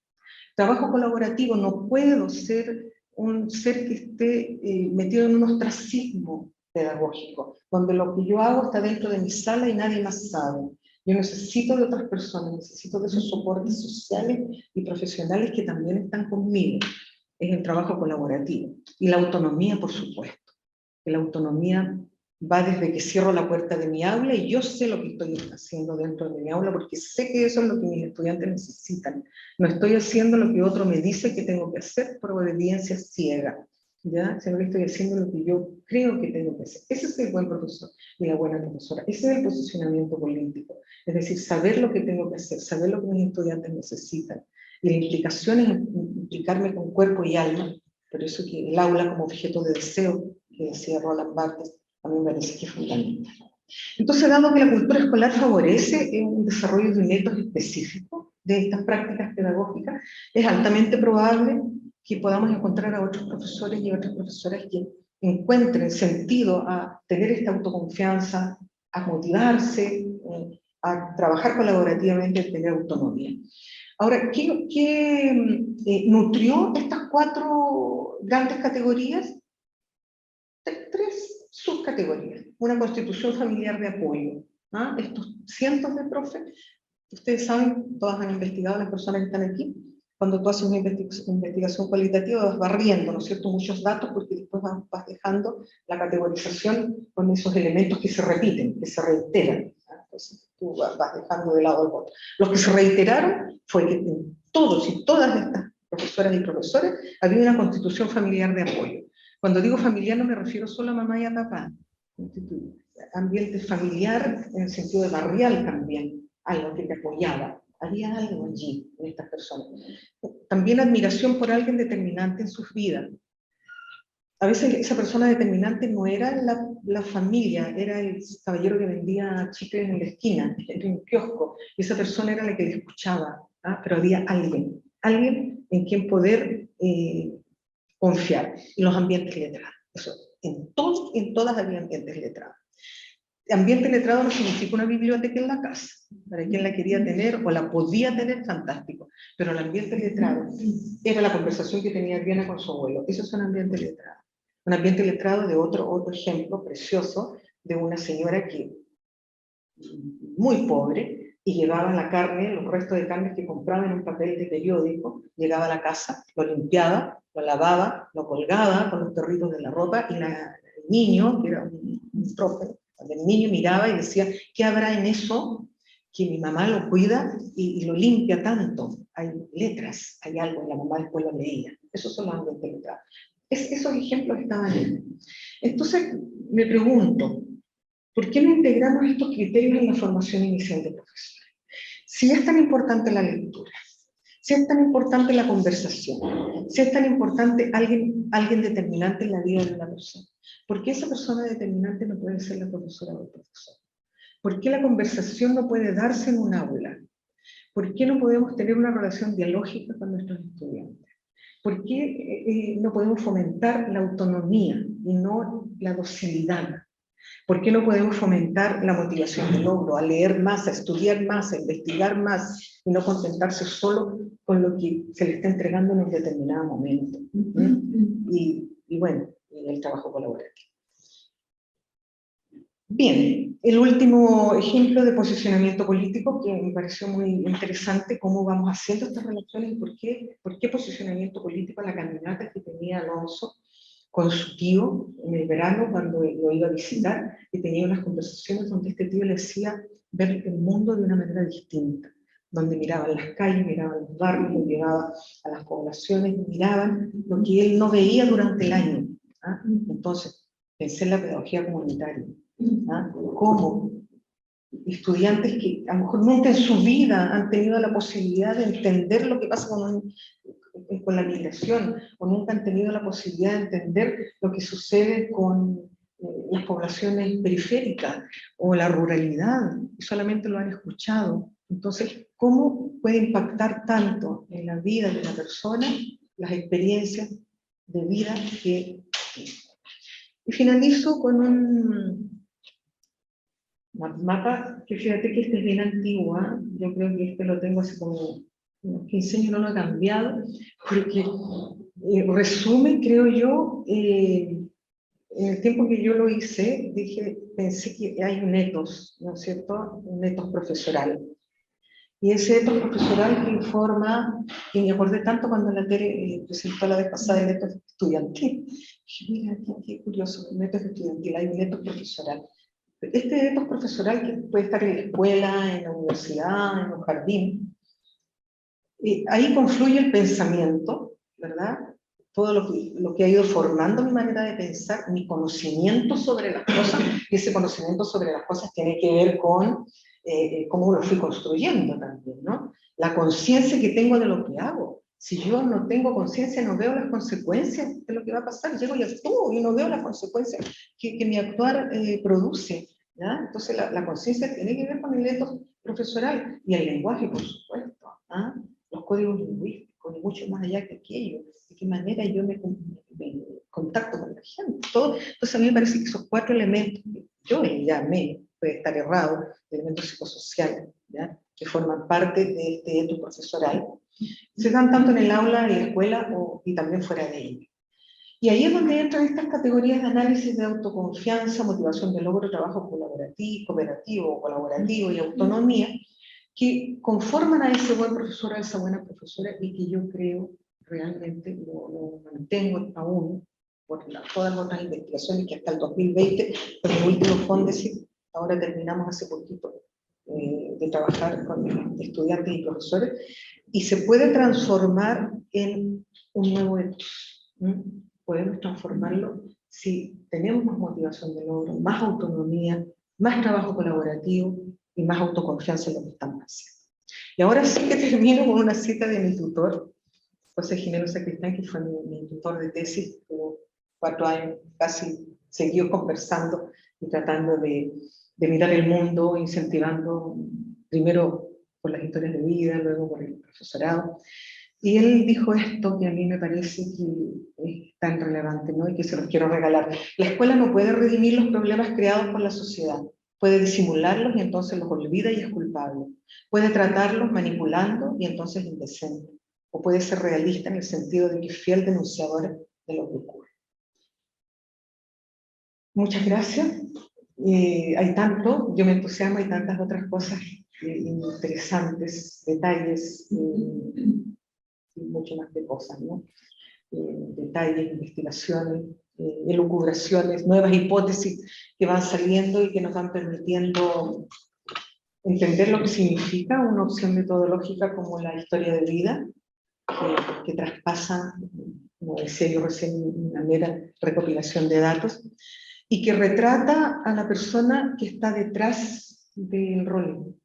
Trabajo colaborativo, no puedo ser un ser que esté metido en un ostracismo pedagógico, donde lo que yo hago está dentro de mi sala y nadie más sabe. Yo necesito de otras personas, necesito de esos soportes sociales y profesionales que también están conmigo. Es el trabajo colaborativo. Y la autonomía, por supuesto. La autonomía va desde que cierro la puerta de mi aula y yo sé lo que estoy haciendo dentro de mi aula porque sé que eso es lo que mis estudiantes necesitan. No estoy haciendo lo que otro me dice que tengo que hacer por obediencia ciega, ¿ya? Sino que estoy haciendo lo que yo creo que tengo que hacer. Ese es el buen profesor y la buena profesora. Ese es el posicionamiento político. Es decir, saber lo que tengo que hacer, saber lo que mis estudiantes necesitan. Y la implicación es implicarme con cuerpo y alma. Por eso que el aula como objeto de deseo, que decía Roland Barthes, a mí me parece que es fundamental. Entonces, dado que la cultura escolar favorece un desarrollo de un ethos específico de estas prácticas pedagógicas, es altamente probable que podamos encontrar a otros profesores y otras profesoras que encuentren sentido a tener esta autoconfianza, a motivarse, a trabajar colaborativamente, a tener autonomía. Ahora, ¿qué nutrió estas 4 grandes categorías? 3 subcategorías. Una constitución familiar de apoyo. Estos cientos de profes, ustedes saben, todas han investigado, las personas que están aquí, cuando tú haces una investigación cualitativa vas barriendo, ¿no es cierto?, muchos datos, porque después vas dejando la categorización con esos elementos que se repiten, que se reiteran. Entonces tú vas dejando de lado el otro. Los que se reiteraron fue que en todos y todas estas profesoras y profesores había una constitución familiar de apoyo. Cuando digo familiar no me refiero solo a mamá y a papá. Ambiente familiar en el sentido de barrial también, algo que te apoyaba. Había algo allí en estas personas. También admiración por alguien determinante en sus vidas. A veces esa persona determinante no era la familia, era el caballero que vendía chicles en la esquina, en un kiosco, y esa persona era la que le escuchaba, pero había alguien en quien poder confiar. Y los ambientes letrados. Eso, en todas había ambientes letrados. Ambiente letrado no significa una biblioteca en la casa. Para quien la quería tener o la podía tener, fantástico. Pero el ambiente letrado era la conversación que tenía Adriana con su abuelo. Eso es un ambiente letrado. Un ambiente letrado de otro ejemplo precioso de una señora que, muy pobre, y llevaba la carne, los restos de carne que compraba en un papel de periódico, llegaba a la casa, lo limpiaba, lo lavaba, lo colgaba con los perritos de la ropa, y el niño, que era un profe, el niño miraba y decía, ¿qué habrá en eso que mi mamá lo cuida y lo limpia tanto? Hay letras, hay algo, y la mamá después lo leía. Esos son los ambientes letrados. Esos ejemplos estaban ahí. Entonces, me pregunto, ¿por qué no integramos estos criterios en la formación inicial de profesores? Si es tan importante la lectura, si es tan importante la conversación, si es tan importante alguien determinante en la vida de una persona, ¿por qué esa persona determinante no puede ser la profesora o el profesor? ¿Por qué la conversación no puede darse en un aula? ¿Por qué no podemos tener una relación dialógica con nuestros estudiantes? ¿Por qué no podemos fomentar la autonomía y no la docilidad? ¿Por qué no podemos fomentar la motivación de logro, a leer más, a estudiar más, a investigar más, y no contentarse solo con lo que se le está entregando en un determinado momento? Y bueno, el trabajo colaborativo. Bien, el último ejemplo de posicionamiento político que me pareció muy interesante, cómo vamos haciendo estas relaciones y por qué posicionamiento político. La candidata que tenía Alonso con su tío en el verano cuando lo iba a visitar, y tenía unas conversaciones donde este tío le hacía ver el mundo de una manera distinta, donde miraban las calles, miraban los barrios, lo llevaba a las poblaciones, miraban lo que él no veía durante el año. ¿Ah? Entonces, pensé en la pedagogía comunitaria. ¿Ah? Como estudiantes que a lo mejor nunca en su vida han tenido la posibilidad de entender lo que pasa con la migración, o nunca han tenido la posibilidad de entender lo que sucede con las poblaciones periféricas o la ruralidad, y solamente lo han escuchado. Entonces, ¿cómo puede impactar tanto en la vida de una persona las experiencias de vida que... Y finalizo con un mapa, que fíjate que este es bien antiguo, ¿eh? Yo creo que este lo tengo hace como unos 15 años, no lo he cambiado, porque resume, creo yo, en el tiempo que yo lo hice, pensé que hay un etos, ¿no es cierto? Un etos profesoral. Y ese etos profesoral que informa, y me acordé tanto cuando la Tere presentó la vez pasada el etos estudiantil. Dije, mira, qué curioso, un etos estudiantil, hay un etos profesoral. Este etos profesoral que puede estar en la escuela, en la universidad, en un jardín, ahí confluye el pensamiento, ¿verdad? Todo lo que ha ido formando mi manera de pensar, mi conocimiento sobre las cosas, y ese conocimiento sobre las cosas tiene que ver con cómo lo fui construyendo también, ¿no? La conciencia que tengo de lo que hago. Si yo no tengo conciencia, no veo las consecuencias de lo que va a pasar, llego y actúo y no veo las consecuencias que mi actuar produce, ¿ya? Entonces la conciencia tiene que ver con el etos profesoral y el lenguaje, por supuesto, ¿ah? Los códigos lingüísticos, y mucho más allá que aquello, de qué manera yo me contacto con la gente. Todo. Entonces a mí me parece que esos 4 elementos, que yo llamé, puede estar errado, elementos psicosociales, ¿ya? Que forman parte de este etos profesoral, se dan tanto en el aula, en la escuela y también fuera de ella. Y ahí es donde entran estas categorías de análisis de autoconfianza, motivación de logro, trabajo cooperativo, colaborativo y autonomía, que conforman a ese buen profesor, a esa buena profesora, y que yo creo realmente lo mantengo aún por todas las otras investigaciones que hasta el 2020, con el último Fondesit, ahora terminamos hace poquito de trabajar con estudiantes y profesores, y se puede transformar en un nuevo etos. Podemos transformarlo si tenemos más motivación de logro, más autonomía, más trabajo colaborativo y más autoconfianza en lo que estamos haciendo. Y ahora sí que termino con una cita de mi tutor, José Jimeno Sacristán, que fue mi tutor de tesis, por 4 años casi seguidos conversando y tratando de mirar el mundo, incentivando primero por las historias de vida, luego por el profesorado. Y él dijo esto que a mí me parece que es tan relevante, ¿no? Y que se los quiero regalar. La escuela no puede redimir los problemas creados por la sociedad. Puede disimularlos y entonces los olvida y es culpable. Puede tratarlos manipulando y entonces es indecente. O puede ser realista en el sentido de que es fiel denunciadora de lo que ocurre. Muchas gracias. Hay tanto, yo me entusiasmo, hay tantas otras cosas interesantes detalles y mucho más de cosas, ¿no? Detalles, investigaciones, elucubraciones, nuevas hipótesis que van saliendo y que nos van permitiendo entender lo que significa una opción metodológica como la historia de vida, que traspasa, como decía yo recién, una mera recopilación de datos, y que retrata a la persona que está detrás del rol.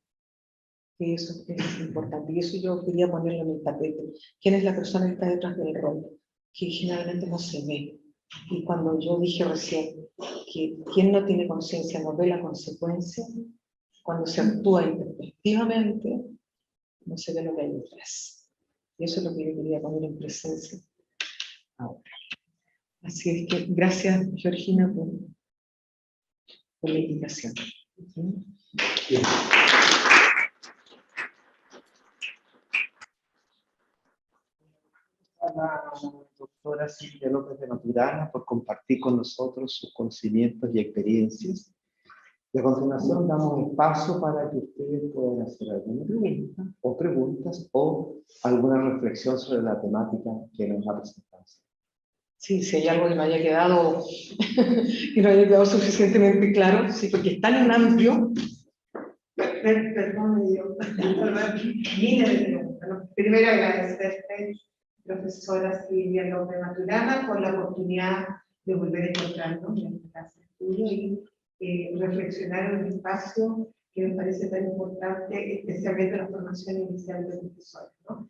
Que eso es importante, y eso yo quería ponerlo en el tapete. ¿Quién es la persona que está detrás del rol? Que generalmente no se ve. Y cuando yo dije recién que quien no tiene conciencia no ve la consecuencia, cuando se actúa intempestivamente, no se ve lo que hay detrás. Y eso es lo que yo quería poner en presencia ahora. Así es que gracias, Georgina, por la invitación. A la doctora Silvia López de Maturana por compartir con nosotros sus conocimientos y experiencias. Y a continuación damos espacio para que ustedes puedan hacer alguna preguntas o alguna reflexión sobre la temática que nos ha presentado. Sí, si hay algo que no haya quedado, que no haya quedado suficientemente claro, sí, porque es tan amplio. Perdón, miles de preguntas. Primero agradecerte, profesora Silvia López Maturana, por la oportunidad de volver a encontrarnos en esta clase de estudio y reflexionar en un espacio que me parece tan importante, especialmente la formación inicial de profesores, ¿no?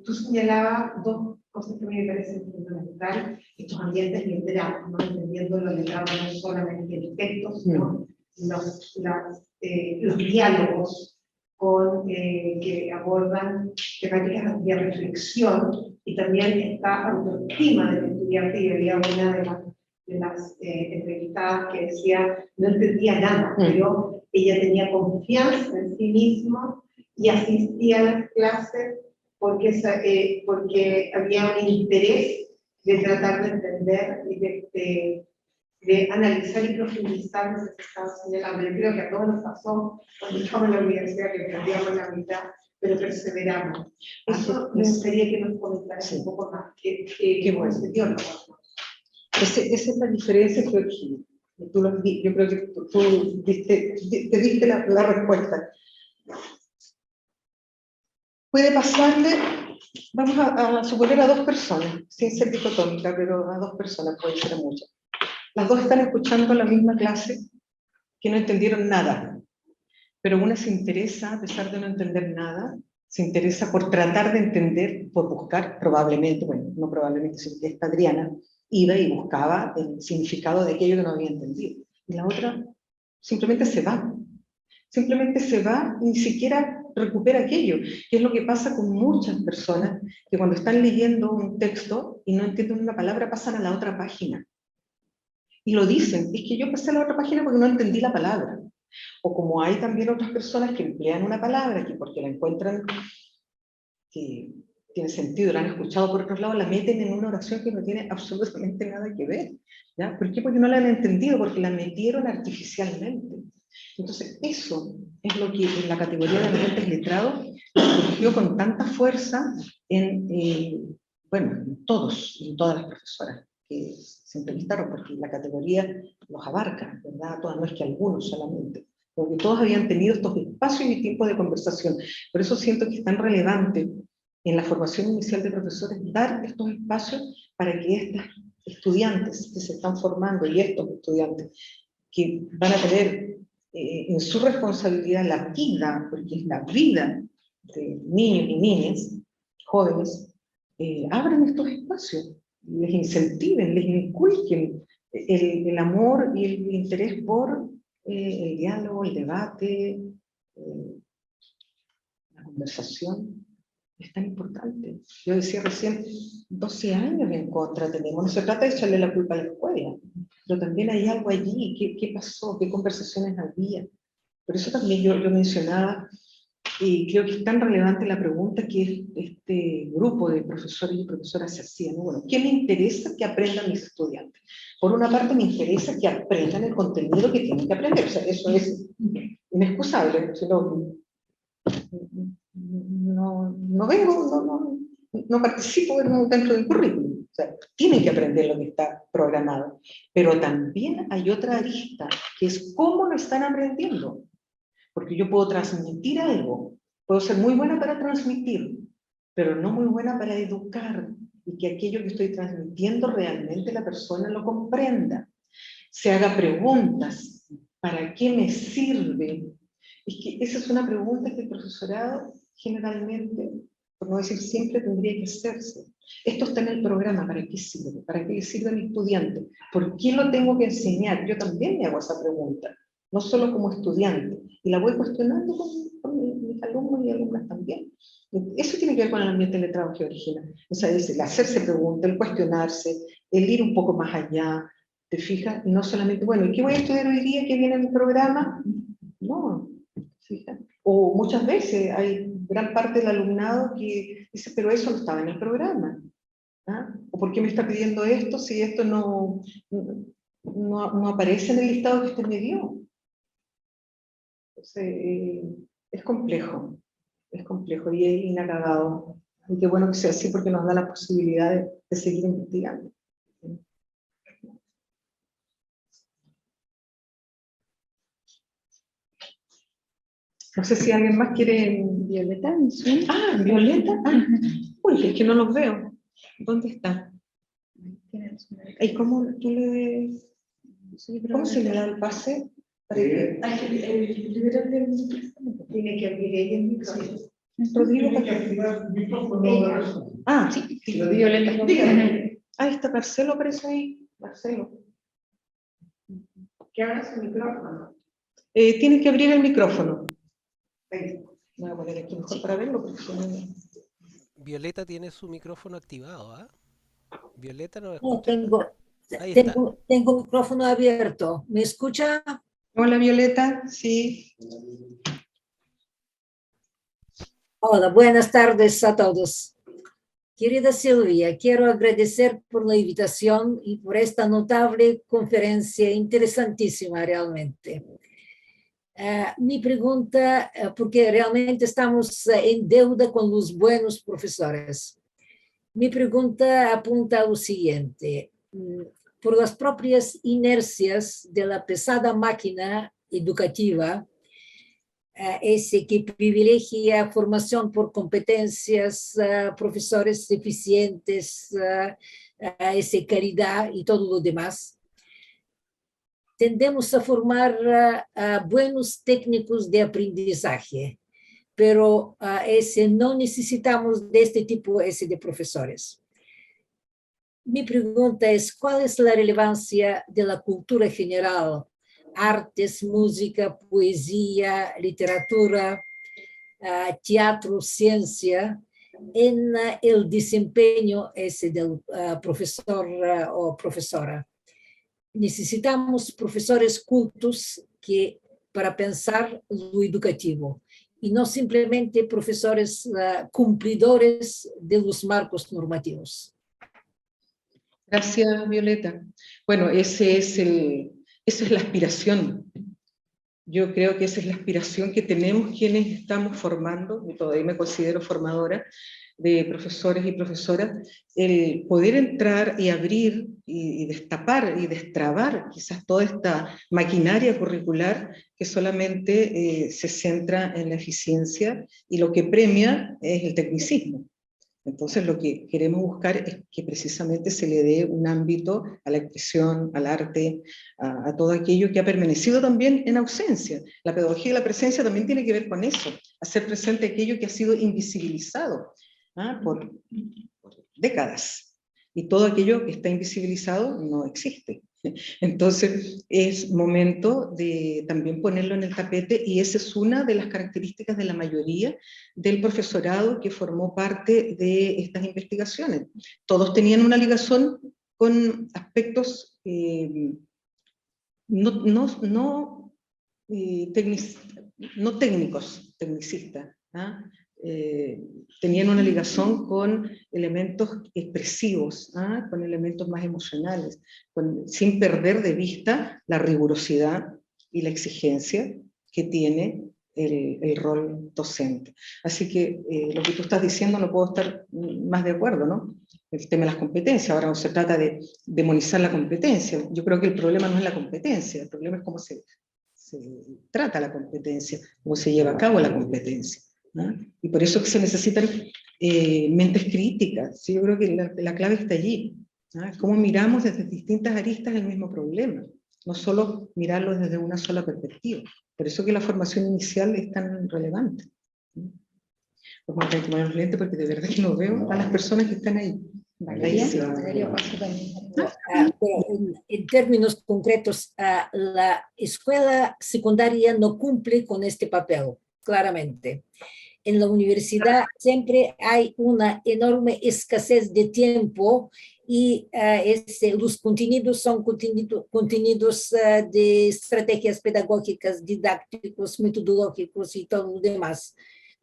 Tú señalabas dos cosas que me parecen fundamentales, estos ambientes literados, ¿no? Entendiendo lo letrado no solamente en textos, ¿no? Los diálogos que abordan temáticas de reflexión, y también esta autoestima del estudiante. Y había una de las entrevistadas que decía, no entendía nada, pero ella tenía confianza en sí misma y asistía a las clases porque había un interés de tratar de entender y de analizar y profundizar lo que se estaba señalando. Yo creo que a todos nos pasó cuando estábamos en la universidad, que perdíamos la mitad, pero perseveramos. Eso me gustaría que nos comentaras un poco más. ¿Qué bueno se dio? Esa es la diferencia, Georgina. Yo creo que tú te diste la respuesta. Puede pasarle, vamos a suponer a dos personas, sin ser dicotómica, pero a dos personas, puede ser a muchas. Las dos están escuchando la misma clase, que no entendieron nada, pero una se interesa, a pesar de no entender nada, se interesa por tratar de entender, por buscar, probablemente, bueno, no probablemente, sino que esta Adriana iba y buscaba el significado de aquello que no había entendido. Y la otra simplemente se va y ni siquiera recupera aquello, que es lo que pasa con muchas personas que cuando están leyendo un texto y no entienden una palabra pasan a la otra página. Y lo dicen, es que yo pasé a la otra página porque no entendí la palabra. O como hay también otras personas que emplean una palabra que porque la encuentran que tiene sentido, la han escuchado por otros lados, la meten en una oración que no tiene absolutamente nada que ver. ¿Ya? ¿Por qué? Porque no la han entendido, porque la metieron artificialmente. Entonces, eso es lo que en la categoría de ambientes letrados surgió con tanta fuerza en todas las profesoras que se entrevistaron, porque la categoría los abarca, ¿verdad? Todas, no es que algunos solamente, porque todos habían tenido estos espacios y tiempos de conversación. Por eso siento que es tan relevante en la formación inicial de profesores dar estos espacios para que estas estudiantes que se están formando y estos estudiantes que van a tener en su responsabilidad la vida, porque es la vida de niños y niñas, jóvenes, abran estos espacios, les incentiven, les inculquen el amor y el interés por el diálogo, el debate, la conversación. Es tan importante. Yo decía recién, 12 años en contra tenemos. No se trata de echarle la culpa a la escuela, pero también hay algo allí. ¿Qué pasó? ¿Qué conversaciones había? Por eso también yo mencionaba, y creo que es tan relevante la pregunta que este grupo de profesores y profesoras se hacían, ¿no? Bueno, ¿qué me interesa que aprendan mis estudiantes? Por una parte me interesa que aprendan el contenido que tienen que aprender, o sea, eso es inexcusable. Si no vengo, no participo dentro del currículum. O sea, tienen que aprender lo que está programado. Pero también hay otra arista, que es cómo lo están aprendiendo. Porque yo puedo transmitir algo, puedo ser muy buena para transmitir, pero no muy buena para educar, y que aquello que estoy transmitiendo realmente la persona lo comprenda. Se haga preguntas, ¿para qué me sirve? Es que esa es una pregunta que el profesorado generalmente, por no decir siempre, tendría que hacerse. Esto está en el programa, ¿para qué sirve? ¿Para qué le sirve a mi estudiante? ¿Por qué lo tengo que enseñar? Yo también me hago esa pregunta, no solo como estudiante, y la voy cuestionando con mis alumnos y alumnas también. Eso tiene que ver con el ambiente de trabajo original. O sea, es el hacerse preguntas, el cuestionarse, el ir un poco más allá, ¿te fijas? Y no solamente, bueno, ¿y qué voy a estudiar hoy día? ¿Qué viene en mi programa? No, ¿fijas? O muchas veces hay gran parte del alumnado que dice, pero eso no estaba en el programa. ¿Ah? ¿O por qué me está pidiendo esto si esto no aparece en el listado que usted me dio? Entonces, es complejo y es inacabado. Y qué bueno que sea así porque nos da la posibilidad de seguir investigando. No sé si alguien más quiere... Violeta, Ah, Violeta. Ah, uy, es que no los veo. ¿Dónde está? ¿Y cómo tú cómo se le da el pase? Para que... Tiene que abrir ella el micrófono. Rodrigo, Tiene que activar el micrófono. ah, sí, Violeta. dígame. Ahí está Marcelo, aparece ahí. Marcelo. Que abra su micrófono. Tiene que abrir el micrófono. Voy a poner aquí mejor para verlo. Porque Violeta tiene su micrófono activado, ¿ah? Violeta no No, escucha. Ahí está. tengo micrófono abierto. ¿Me escucha? Hola Violeta, sí. Hola, buenas tardes a todos. Querida Silvia, quiero agradecer por la invitación y por esta notable conferencia interesantísima realmente. Mi pregunta, porque realmente estamos en deuda con los buenos profesores. Mi pregunta apunta a lo siguiente. Por las propias inercias de la pesada máquina educativa, ese que privilegia formación por competencias, profesores eficientes, ese caridad y todo lo demás, tendemos a formar buenos técnicos de aprendizaje, pero no necesitamos de este tipo de profesores. Mi pregunta es, ¿cuál es la relevancia de la cultura general, artes, música, poesía, literatura, teatro, ciencia, en el desempeño del profesor o profesora? Necesitamos profesores cultos para pensar lo educativo y no simplemente profesores cumplidores de los marcos normativos. Gracias, Violeta. Bueno, esa es la aspiración. Yo creo que esa es la aspiración que tenemos quienes estamos formando, y todavía me considero formadora de profesores y profesoras, el poder entrar y abrir y destapar y destrabar quizás toda esta maquinaria curricular que solamente se centra en la eficiencia y lo que premia es el tecnicismo. Entonces lo que queremos buscar es que precisamente se le dé un ámbito a la expresión, al arte, a todo aquello que ha permanecido también en ausencia. La pedagogía de la presencia también tiene que ver con eso, hacer presente aquello que ha sido invisibilizado por décadas. Y todo aquello que está invisibilizado no existe. Entonces es momento de también ponerlo en el tapete, y esa es una de las características de la mayoría del profesorado que formó parte de estas investigaciones. Todos tenían una ligación con aspectos no técnicos, tecnicistas, tenían una ligación con elementos expresivos, con elementos más emocionales, sin perder de vista la rigurosidad y la exigencia que tiene el rol docente. Así que lo que tú estás diciendo no puedo estar más de acuerdo, ¿no? El tema de las competencias, ahora no se trata de demonizar la competencia, yo creo que el problema no es la competencia, el problema es cómo se trata la competencia, cómo se lleva a cabo la competencia, ¿no? Y por eso que se necesitan mentes críticas, ¿sí? Yo creo que la clave está allí, ¿no? Cómo miramos desde distintas aristas el mismo problema, no solo mirarlo desde una sola perspectiva. Por eso que la formación inicial es tan relevante. Vamos a tener que poner los lentes porque de verdad que no veo a las personas que están ahí. Valeria, Sí. Pero en términos concretos, la escuela secundaria no cumple con este papel, claramente. En la universidad siempre hay una enorme escasez de tiempo y los contenidos son contenidos de estrategias pedagógicas, didácticos, metodológicos y todo lo demás.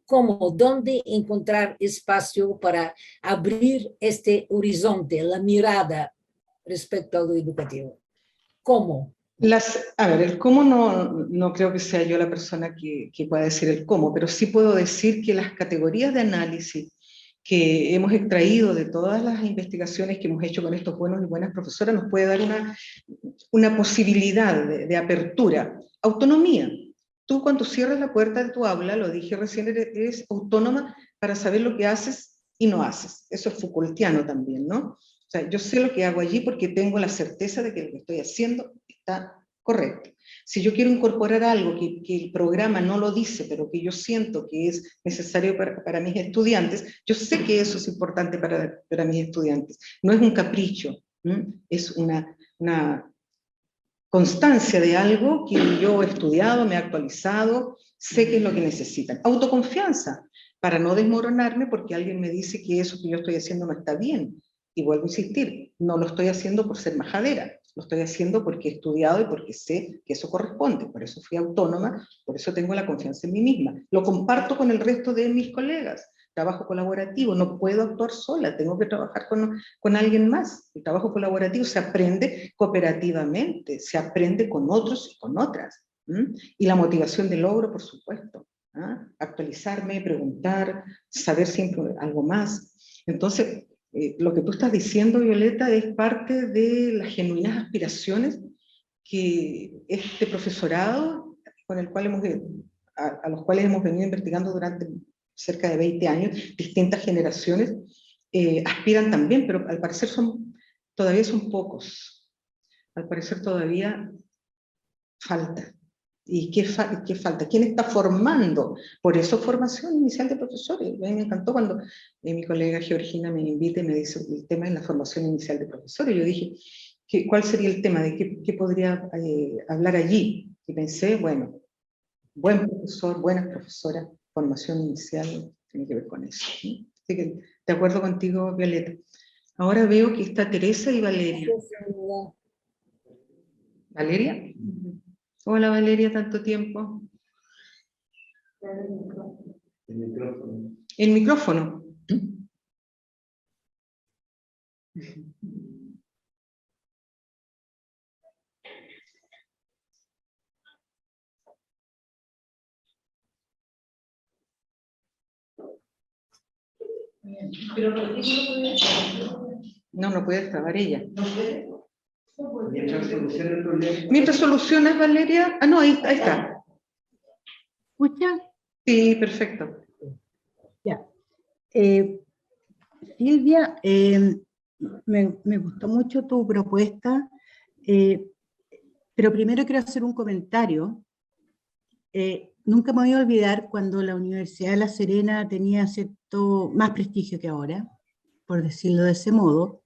¿Cómo? ¿Dónde encontrar espacio para abrir este horizonte, la mirada respecto a lo educativo? ¿Cómo? A ver, el cómo no creo que sea yo la persona que pueda decir el cómo, pero sí puedo decir que las categorías de análisis que hemos extraído de todas las investigaciones que hemos hecho con estos buenos y buenas profesoras nos puede dar una posibilidad de apertura. Autonomía. Tú cuando cierras la puerta de tu aula, lo dije recién, eres autónoma para saber lo que haces y no haces. Eso es Foucaultiano también, ¿no? O sea, yo sé lo que hago allí porque tengo la certeza de que lo que estoy haciendo está correcto. Si yo quiero incorporar algo que el programa no lo dice, pero que yo siento que es necesario para mis estudiantes, yo sé que eso es importante para mis estudiantes. No es un capricho, es una constancia de algo que yo he estudiado, me he actualizado, sé qué es lo que necesitan. Autoconfianza, para no desmoronarme porque alguien me dice que eso que yo estoy haciendo no está bien. Y vuelvo a insistir, no lo estoy haciendo por ser majadera, lo estoy haciendo porque he estudiado y porque sé que eso corresponde. Por eso fui autónoma, por eso tengo la confianza en mí misma. Lo comparto con el resto de mis colegas. Trabajo colaborativo, no puedo actuar sola, tengo que trabajar con alguien más. El trabajo colaborativo se aprende cooperativamente, se aprende con otros y con otras. Y la motivación de logro, por supuesto. Actualizarme, preguntar, saber siempre algo más. Entonces, lo que tú estás diciendo, Violeta, es parte de las genuinas aspiraciones que este profesorado, con el cual a los cuales hemos venido investigando durante cerca de 20 años, distintas generaciones, aspiran también, pero al parecer todavía son pocos. Al parecer todavía falta. ¿Y qué falta? ¿Quién está formando? Por eso formación inicial de profesores. A mí me encantó cuando mi colega Georgina me invita y me dice el tema es la formación inicial de profesores. Yo dije, ¿cuál sería el tema? ¿De qué podría hablar allí? Y pensé, bueno, buen profesor, buenas profesoras, formación inicial, tiene que ver con eso. ¿Sí? Así que, de acuerdo contigo, Violeta. Ahora veo que está Teresa y Valeria. ¿Valeria? Hola Valeria, tanto tiempo. El micrófono. El micrófono. No puede trabar ella. Mientras soluciona el problema. Mientras solucionas, Valeria. Ah, no, ahí está. ¿Escuchan? Sí, perfecto. Ya. Silvia, me gustó mucho tu propuesta, pero primero quiero hacer un comentario. Nunca me voy a olvidar cuando la Universidad de La Serena tenía más prestigio que ahora, por decirlo de ese modo,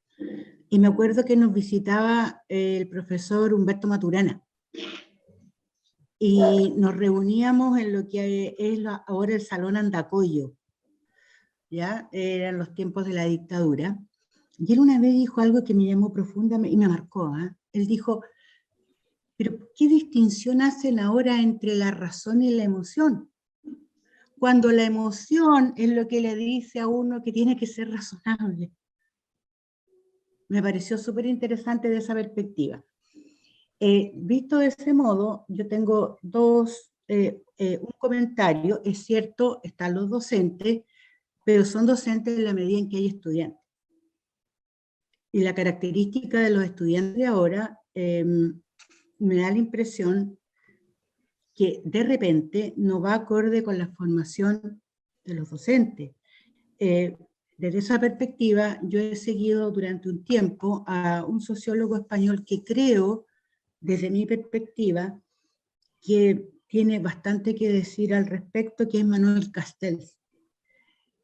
y me acuerdo que nos visitaba el profesor Humberto Maturana, y nos reuníamos en lo que es ahora el Salón Andacollo, ¿ya? Eran los tiempos de la dictadura, y él una vez dijo algo que me llamó profundamente, y me marcó, él dijo, pero ¿qué distinción hacen ahora entre la razón y la emoción? Cuando la emoción es lo que le dice a uno que tiene que ser razonable. Me pareció súper interesante de esa perspectiva. Visto de ese modo, yo tengo dos un comentario. Es cierto, están los docentes, pero son docentes en la medida en que hay estudiantes. Y la característica de los estudiantes de ahora me da la impresión que de repente no va acorde con la formación de los docentes. Desde esa perspectiva, yo he seguido durante un tiempo a un sociólogo español que creo, desde mi perspectiva, que tiene bastante que decir al respecto, que es Manuel Castells.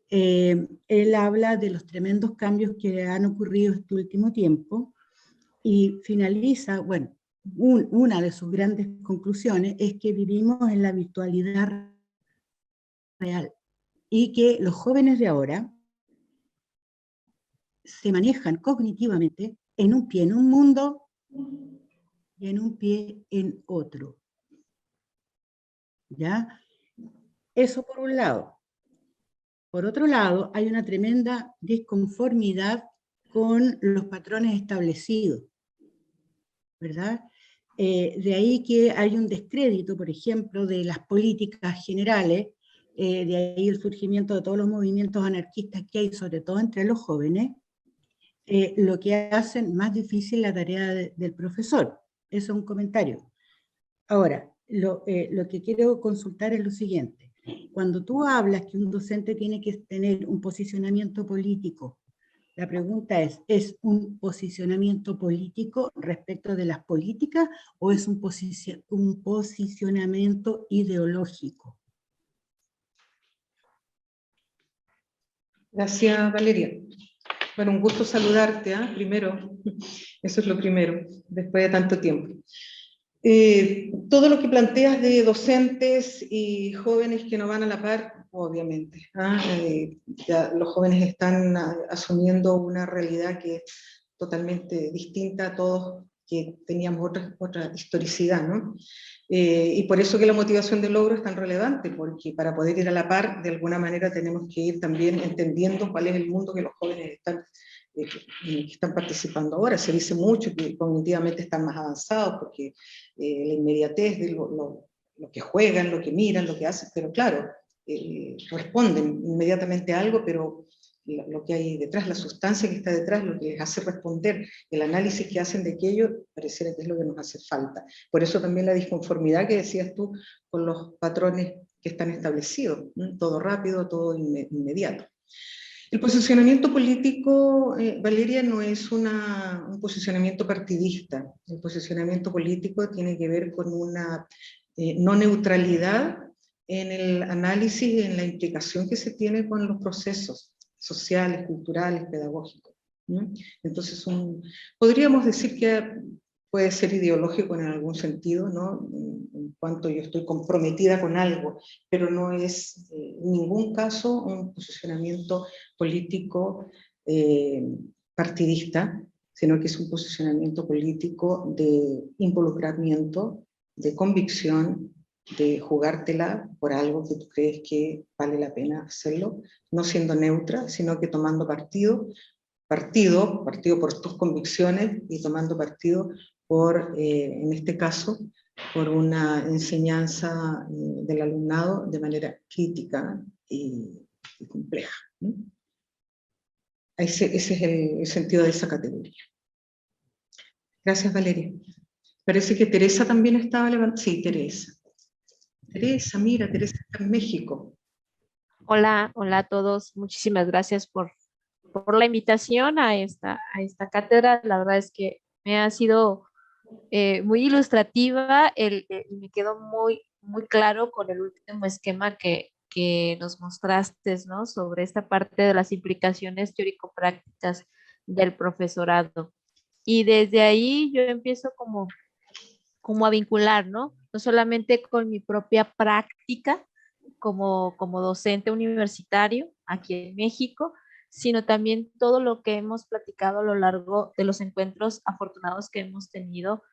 Él habla de los tremendos cambios que han ocurrido este último tiempo y finaliza, bueno, una de sus grandes conclusiones es que vivimos en la virtualidad real y que los jóvenes de ahora se manejan cognitivamente en un pie en un mundo y en un pie en otro. ¿Ya? Eso por un lado. Por otro lado, hay una tremenda disconformidad con los patrones establecidos, ¿verdad? De ahí que hay un descrédito, por ejemplo, de las políticas generales, de ahí el surgimiento de todos los movimientos anarquistas que hay, sobre todo entre los jóvenes, lo que hacen más difícil la tarea del profesor. Eso es un comentario. Ahora, lo que quiero consultar es lo siguiente. Cuando tú hablas que un docente tiene que tener un posicionamiento político, la pregunta ¿es un posicionamiento político respecto de las políticas o es un posicionamiento ideológico? Gracias, Valeria. Bueno, un gusto saludarte, primero, eso es lo primero, después de tanto tiempo. Todo lo que planteas de docentes y jóvenes que no van a la par, obviamente. Ya los jóvenes están asumiendo una realidad que es totalmente distinta a todos que teníamos otra historicidad, ¿no? Y por eso que la motivación del logro es tan relevante, porque para poder ir a la par, de alguna manera tenemos que ir también entendiendo cuál es el mundo que los jóvenes que están participando ahora. Se dice mucho que cognitivamente están más avanzados, porque la inmediatez de lo que juegan, lo que miran, lo que hacen, pero claro, responden inmediatamente a algo, pero lo que hay detrás, la sustancia que está detrás, lo que les hace responder, el análisis que hacen de aquello, pareciera que es lo que nos hace falta. Por eso también la disconformidad que decías tú con los patrones que están establecidos, ¿no? Todo rápido, todo inmediato. El posicionamiento político, Valeria, no es un posicionamiento partidista. El posicionamiento político tiene que ver con una no neutralidad en el análisis y en la implicación que se tiene con los procesos sociales, culturales, pedagógicos. ¿No? Entonces, podríamos decir que puede ser ideológico en algún sentido, ¿no? En cuanto yo estoy comprometida con algo, pero no es en ningún caso un posicionamiento político partidista, sino que es un posicionamiento político de involucramiento, de convicción, de jugártela por algo que tú crees que vale la pena hacerlo, no siendo neutra, sino que tomando partido por tus convicciones y tomando partido por, en este caso, por una enseñanza del alumnado de manera crítica y compleja. ¿No? Ese es el sentido de esa categoría. Gracias, Valeria. Parece que Teresa también estaba levantando. Sí, Teresa. Teresa, mira, Teresa está en México. Hola, hola a todos. Muchísimas gracias por la invitación a esta cátedra. La verdad es que me ha sido muy ilustrativa. Me quedó muy claro con el último esquema que nos mostraste, ¿no? Sobre esta parte de las implicaciones teórico-prácticas del profesorado. Y desde ahí yo empiezo como a vincular, ¿no? No solamente con mi propia práctica como docente universitario aquí en México, sino también todo lo que hemos platicado a lo largo de los encuentros afortunados que hemos tenido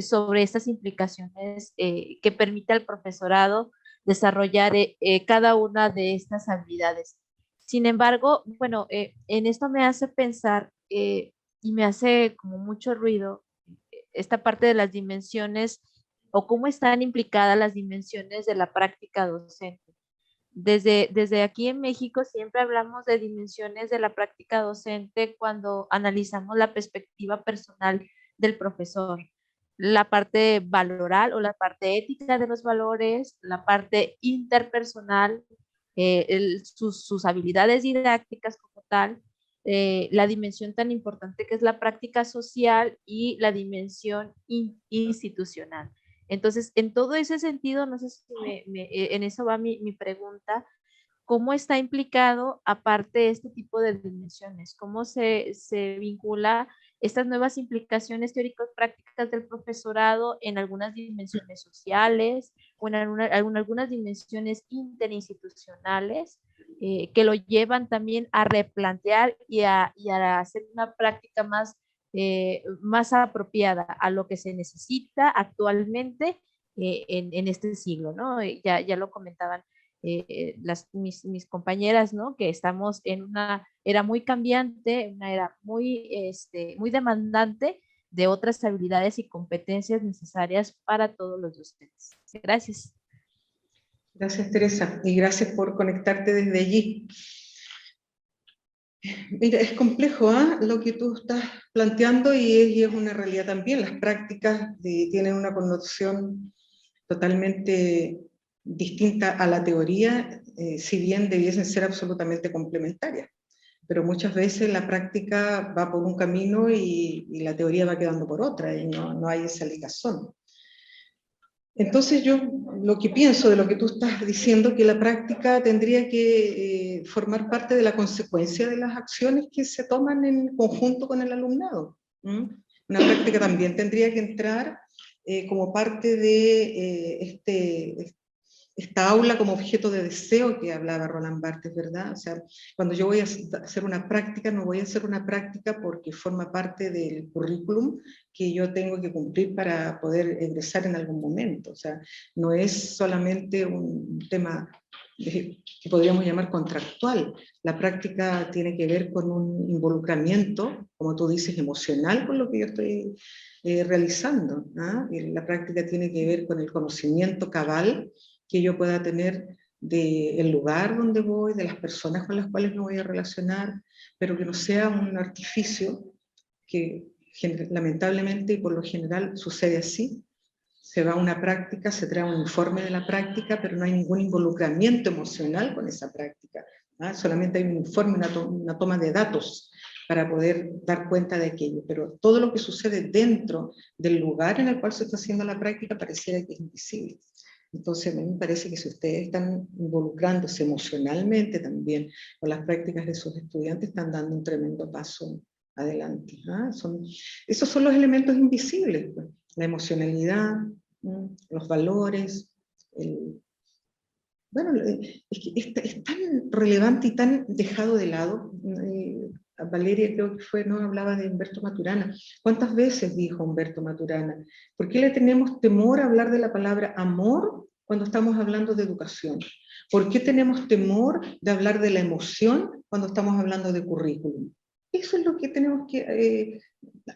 sobre estas implicaciones que permite al profesorado desarrollar cada una de estas habilidades. Sin embargo, bueno, en esto me hace pensar y me hace como mucho ruido esta parte de las dimensiones o cómo están implicadas las dimensiones de la práctica docente. Desde aquí en México siempre hablamos de dimensiones de la práctica docente cuando analizamos la perspectiva personal del profesor, la parte valoral o la parte ética de los valores, la parte interpersonal, sus habilidades didácticas como tal, la dimensión tan importante que es la práctica social y la dimensión institucional. Entonces, en todo ese sentido, no sé si en eso va mi pregunta, ¿cómo está implicado aparte este tipo de dimensiones? ¿Cómo se vincula estas nuevas implicaciones teóricas prácticas del profesorado en algunas dimensiones sociales o en algunas dimensiones interinstitucionales que lo llevan también a replantear y a hacer una práctica más apropiada a lo que se necesita actualmente en este siglo, ¿no? Ya lo comentaban mis compañeras, ¿no? Que estamos en una era muy cambiante, una era muy demandante de otras habilidades y competencias necesarias para todos los docentes. Gracias. Gracias, Teresa, y gracias por conectarte desde allí. Mira, es complejo lo que tú estás planteando y es una realidad también. Las prácticas tienen una connotación totalmente distinta a la teoría, si bien debiesen ser absolutamente complementarias. Pero muchas veces la práctica va por un camino y la teoría va quedando por otra, y no hay esa ligazón. Entonces yo lo que pienso de lo que tú estás diciendo, que la práctica tendría que formar parte de la consecuencia de las acciones que se toman en conjunto con el alumnado. Una práctica también tendría que entrar como parte de esta aula como objeto de deseo que hablaba Roland Barthes, ¿verdad? O sea, cuando yo voy a hacer una práctica, no voy a hacer una práctica porque forma parte del currículum que yo tengo que cumplir para poder egresar en algún momento. O sea, no es solamente un tema que podríamos llamar contractual. La práctica tiene que ver con un involucramiento, como tú dices, emocional con lo que yo estoy realizando. Y la práctica tiene que ver con el conocimiento cabal que yo pueda tener del lugar donde voy, de las personas con las cuales me voy a relacionar, pero que no sea un artificio que lamentablemente y por lo general sucede así. Se va a una práctica, se trae un informe de la práctica, pero no hay ningún involucramiento emocional con esa práctica. Solamente hay un informe, una toma de datos para poder dar cuenta de aquello, pero todo lo que sucede dentro del lugar en el cual se está haciendo la práctica pareciera que es invisible. Entonces, a mí me parece que si ustedes están involucrándose emocionalmente también con las prácticas de sus estudiantes, están dando un tremendo paso adelante. Esos son los elementos invisibles, pues. La emocionalidad, los valores. Bueno, es que es tan relevante y tan dejado de lado. Valeria creo que fue, ¿no? Hablaba de Humberto Maturana. ¿Cuántas veces dijo Humberto Maturana? ¿Por qué le tenemos temor a hablar de la palabra amor cuando estamos hablando de educación? ¿Por qué tenemos temor de hablar de la emoción cuando estamos hablando de currículum? Eso es lo que tenemos que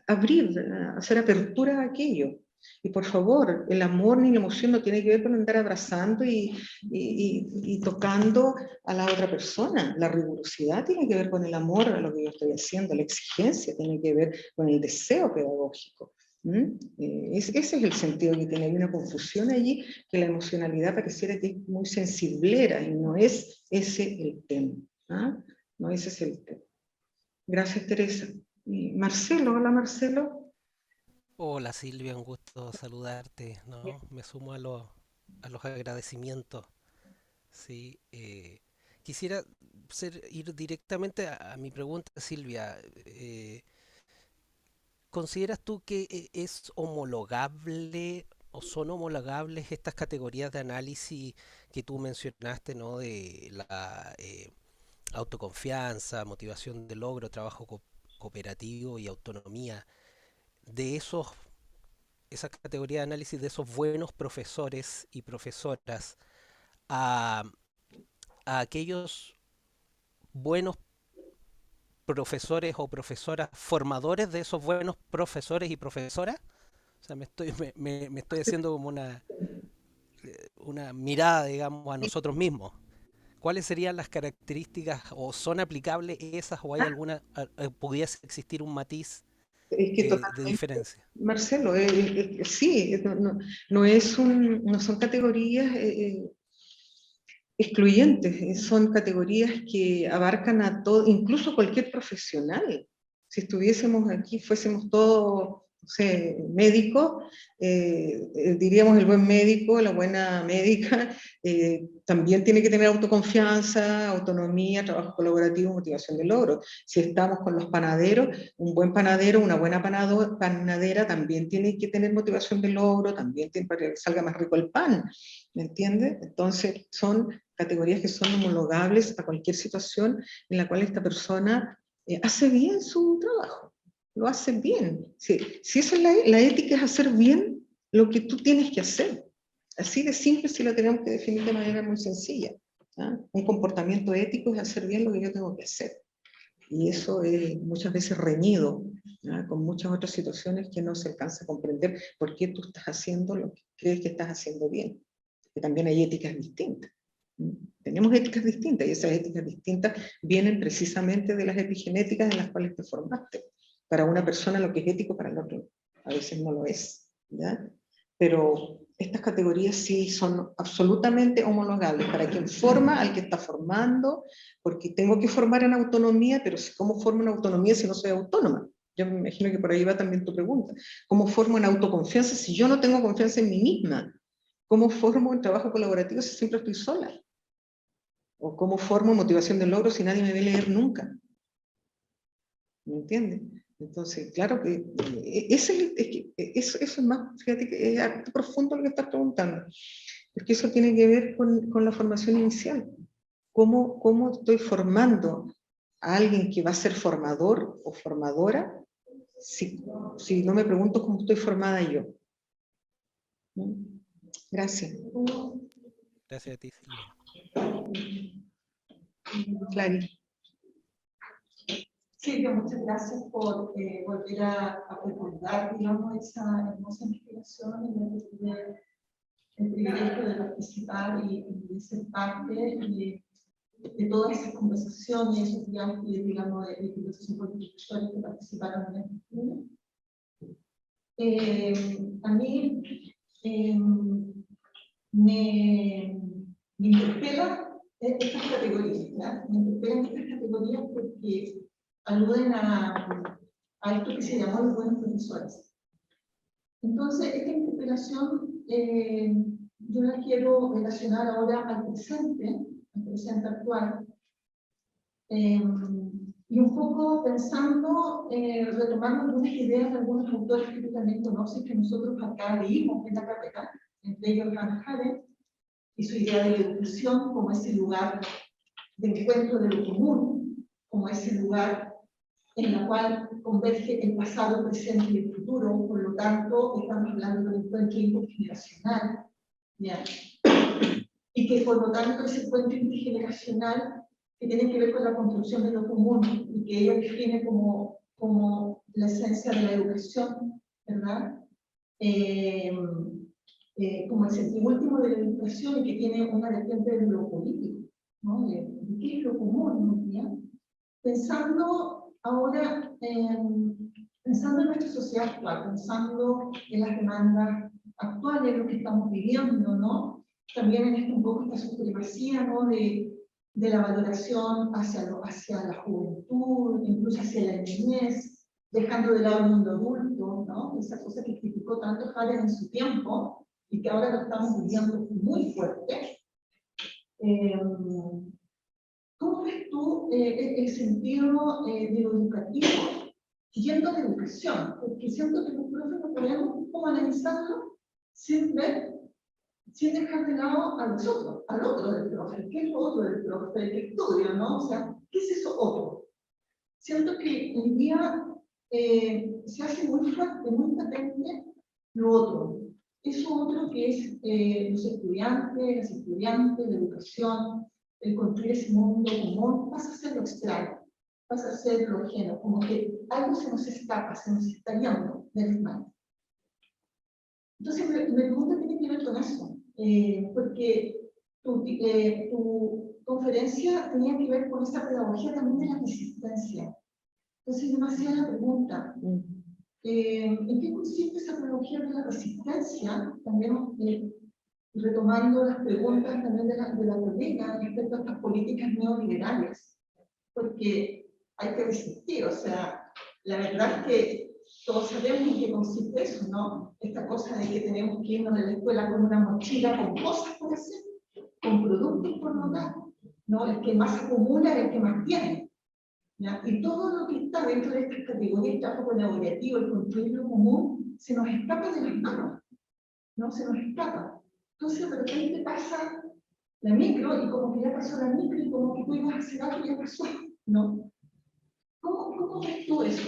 abrir, hacer apertura a aquello. Y por favor, el amor ni la emoción no tiene que ver con andar abrazando y tocando a la otra persona. La rigurosidad tiene que ver con el amor a lo que yo estoy haciendo, la exigencia tiene que ver con el deseo pedagógico. Ese es el sentido que tiene. Hay una confusión allí, que la emocionalidad pareciera que es muy sensiblera y no es ese el tema. No ese es el tema. Gracias, Teresa. Y Marcelo, hola Marcelo. Hola Silvia, un gusto saludarte, ¿no? Me sumo a los agradecimientos. Sí, quisiera ir directamente a mi pregunta, Silvia. ¿Consideras tú que es homologable o son homologables estas categorías de análisis que tú mencionaste, ¿no? De la autoconfianza, motivación de logro, trabajo cooperativo y autonomía, de esa categoría de análisis de esos buenos profesores y profesoras a, a aquellos buenos profesores o profesoras formadores de esos buenos profesores y profesoras? O sea, me estoy haciendo como una mirada, digamos, a nosotros mismos. ¿Cuáles serían las características o son aplicables esas o hay alguna, pudiese existir un matiz Es que de diferencia? Marcelo, sí, no son categorías excluyentes, son categorías que abarcan a todo, incluso cualquier profesional. Si estuviésemos aquí, fuésemos todos, no sé, médicos, diríamos el buen médico, la buena médica, también tiene que tener autoconfianza, autonomía, trabajo colaborativo, motivación de logro. Si estamos con los panaderos, un buen panadero, una buena panadera también tiene que tener motivación de logro, también tiene para que salga más rico el pan, ¿me entiendes? Entonces son categorías que son homologables a cualquier situación en la cual esta persona hace bien su trabajo, lo hace bien. Si esa es la ética, es hacer bien lo que tú tienes que hacer. Así de simple, si lo tenemos que definir de manera muy sencilla. Un comportamiento ético es hacer bien lo que yo tengo que hacer. Y eso es muchas veces reñido, con muchas otras situaciones que no se alcanza a comprender por qué tú estás haciendo lo que crees que estás haciendo bien. Que también hay éticas distintas. Tenemos éticas distintas y esas éticas distintas vienen precisamente de las epigenéticas en las cuales te formaste. Para una persona lo que es ético, para el otro a veces no lo es, ¿ya? Pero estas categorías sí son absolutamente homologables para quien forma, al que está formando, porque tengo que formar en autonomía, pero ¿cómo formo en autonomía si no soy autónoma? Yo me imagino que por ahí va también tu pregunta. ¿Cómo formo en autoconfianza si yo no tengo confianza en mí misma? ¿Cómo formo en trabajo colaborativo si siempre estoy sola? ¿O cómo formo motivación de logro si nadie me ve leer nunca? ¿Me entiendes? Entonces, claro que eso es más, fíjate que es harto profundo lo que estás preguntando, porque eso tiene que ver con la formación inicial. ¿Cómo estoy formando a alguien que va a ser formador o formadora si no me pregunto cómo estoy formada yo? Gracias. Gracias a ti, Silvia. Clary. Silvia, muchas gracias por volver a recordar, digamos, esa hermosa inspiración en la que tuve el privilegio de participar y de ser parte de todas esas conversaciones, esos viajes, digamos, de conversación con los profesores que participaron en este estudio. A mí me interpela estas categorías, ¿ya? Me interpelan estas categorías porque aluden a esto que se llamó los buenos profesores. Entonces, esta interpelación yo la quiero relacionar ahora al presente actual, y un poco pensando, retomando algunas ideas de algunos autores que tú también conoces, que nosotros acá leímos en la carrera, entre ellos Hannah Arendt, y su idea de la educación como ese lugar de encuentro de lo común, como ese lugar en el cual converge el pasado, el presente y el futuro. Por lo tanto, estamos hablando de un encuentro intergeneracional, ¿ya? Y que por lo tanto ese encuentro intergeneracional que tiene que ver con la construcción de lo común y que ella define como la esencia de la educación, ¿verdad? Como el sentido último de la educación y que tiene una vertiente de lo político, ¿no? De qué es lo común, ¿no? Pensando ahora, pensando en nuestra sociedad actual, pensando en las demandas actuales, en lo que estamos viviendo, ¿no? También en esto un poco esta supremacía, ¿no? de la valoración hacia la juventud, incluso hacia la niñez, dejando de lado el mundo adulto, ¿no? Esa cosa que criticó tanto Arendt en su tiempo y que ahora lo estamos viviendo muy fuerte. ¿Cómo ves tú el sentido de lo educativo yendo a la educación? Porque siento que los profes no podemos como analizarlo sin dejar de lado a los otros, al otro del profe. ¿Qué es lo otro del profe? El estudio, ¿no? O sea, ¿qué es eso otro? Siento que hoy día se hace muy fuerte, muy patente lo otro. Eso otro que es los estudiantes, las estudiantes, la educación, el construir ese mundo común, pasa a ser lo extraño, pasa a ser lo ajeno, como que algo se nos escapa, se nos está yendo de las manos. Entonces, mi pregunta tiene que ver con eso, porque tu conferencia tenía que ver con esa pedagogía también de la resistencia. Entonces, yo me hacía la pregunta, ¿en qué consiste esa pedagogía de la resistencia? También retomando las preguntas también de la colega respecto a estas políticas neoliberales, porque hay que resistir, o sea, la verdad es que todos sabemos en qué consiste eso, ¿no? Esta cosa de que tenemos que irnos de la escuela con una mochila con cosas por hacer, con productos por no dar, ¿no? El que más acumula es el que más tiene, ¿ya? Y todo lo que está dentro de estas categorías, el trabajo colaborativo, el construir lo común, se nos escapa de las manos, ¿no? Se nos escapa. Entonces, de repente pasa la micro, y como que ya pasó la micro, y como que tú ibas a hacer algo y ya pasó, ¿no? ¿Cómo ves tú eso?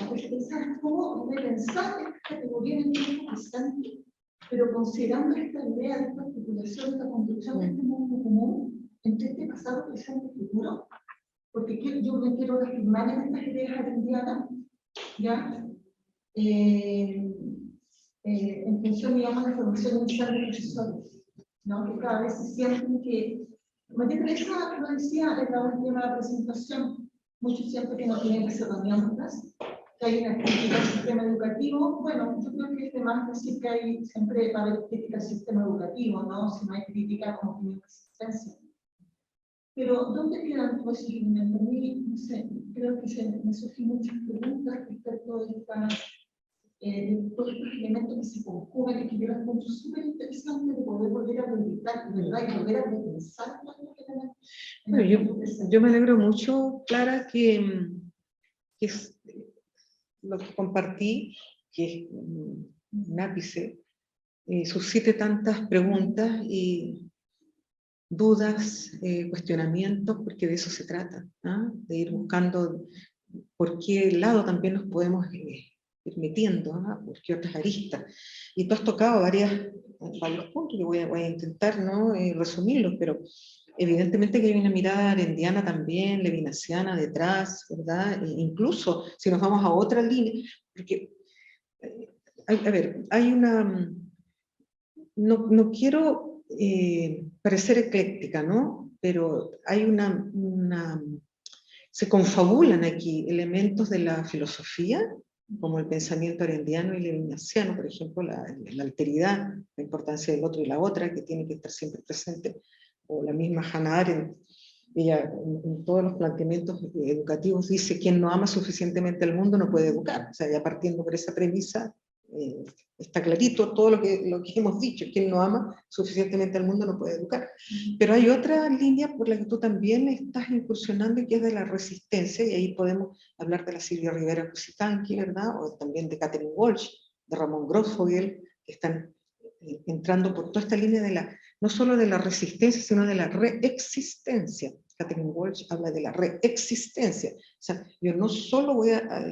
¿Cómo repensar esta categoría en el tiempo presente, pero considerando esta idea de esta articulación, esta construcción de este mundo común entre este pasado, presente y futuro? Porque yo me quiero reafirmar en estas ideas arendianas, ¿ya? En función, digamos, de la formación inicial de profesores, ¿no? Que cada vez se sienten que... María Teresa lo decía en la última presentación, muchos sienten que no tienen las herramientas, que hay una crítica al sistema educativo. Bueno, yo creo que es de más decir que siempre va a haber crítica al sistema educativo, ¿no? Si no hay crítica, como que no hay resistencia. Pero, ¿dónde quedan todos esos elementos? A mí, no sé, creo que me surgen muchas preguntas respecto de todos estos elementos que se conjugan y que llevan puntos súper interesantes de poder volver a reivindicar, ¿verdad? Y volver a repensar todos estos elementos. Bueno, yo me alegro mucho, Clara, que lo que compartí, que es un ápice, suscite tantas preguntas y dudas, cuestionamientos, porque de eso se trata, ¿ah? De ir buscando por qué lado también nos podemos ir metiendo, ¿no? Por qué otras aristas. Y tú has tocado varios puntos, yo voy a intentar, ¿no? Resumirlos, pero evidentemente que hay una mirada arendiana también, levinasiana detrás, ¿verdad? E incluso si nos vamos a otra línea, porque, a ver, hay una... No quiero parecer ecléctica, ¿no? Pero hay se confabulan aquí elementos de la filosofía, como el pensamiento arendiano y levinasiano, por ejemplo, la alteridad, la importancia del otro y la otra, que tiene que estar siempre presente, o la misma Hannah Arendt, ella en todos los planteamientos educativos dice: quien no ama suficientemente al mundo no puede educar. O sea, ya partiendo por esa premisa, está clarito todo lo que hemos dicho: quien no ama suficientemente al mundo no puede educar. Pero hay otra línea por la que tú también estás incursionando, y que es de la resistencia, y ahí podemos hablar de la Silvia Rivera Cusitanqui, ¿verdad? O también de Katherine Walsh, de Ramón Grossfogel, que están entrando por toda esta línea no solo de la resistencia, sino de la reexistencia. Katherine Walsh habla de la reexistencia. O sea, yo no solo voy a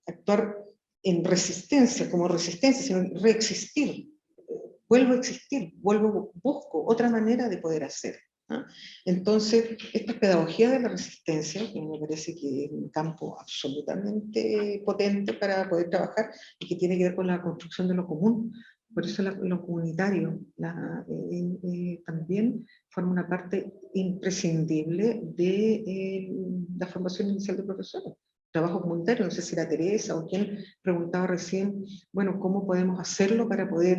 actuar en resistencia, como resistencia, sino reexistir. Vuelvo a existir, busco otra manera de poder hacer, ¿no? Entonces, esta pedagogía de la resistencia, que me parece que es un campo absolutamente potente para poder trabajar, y que tiene que ver con la construcción de lo común. Por eso lo comunitario también forma una parte imprescindible de la formación inicial de profesores. Trabajo comunitario, no sé si era Teresa o quien preguntaba recién, bueno, ¿cómo podemos hacerlo para poder,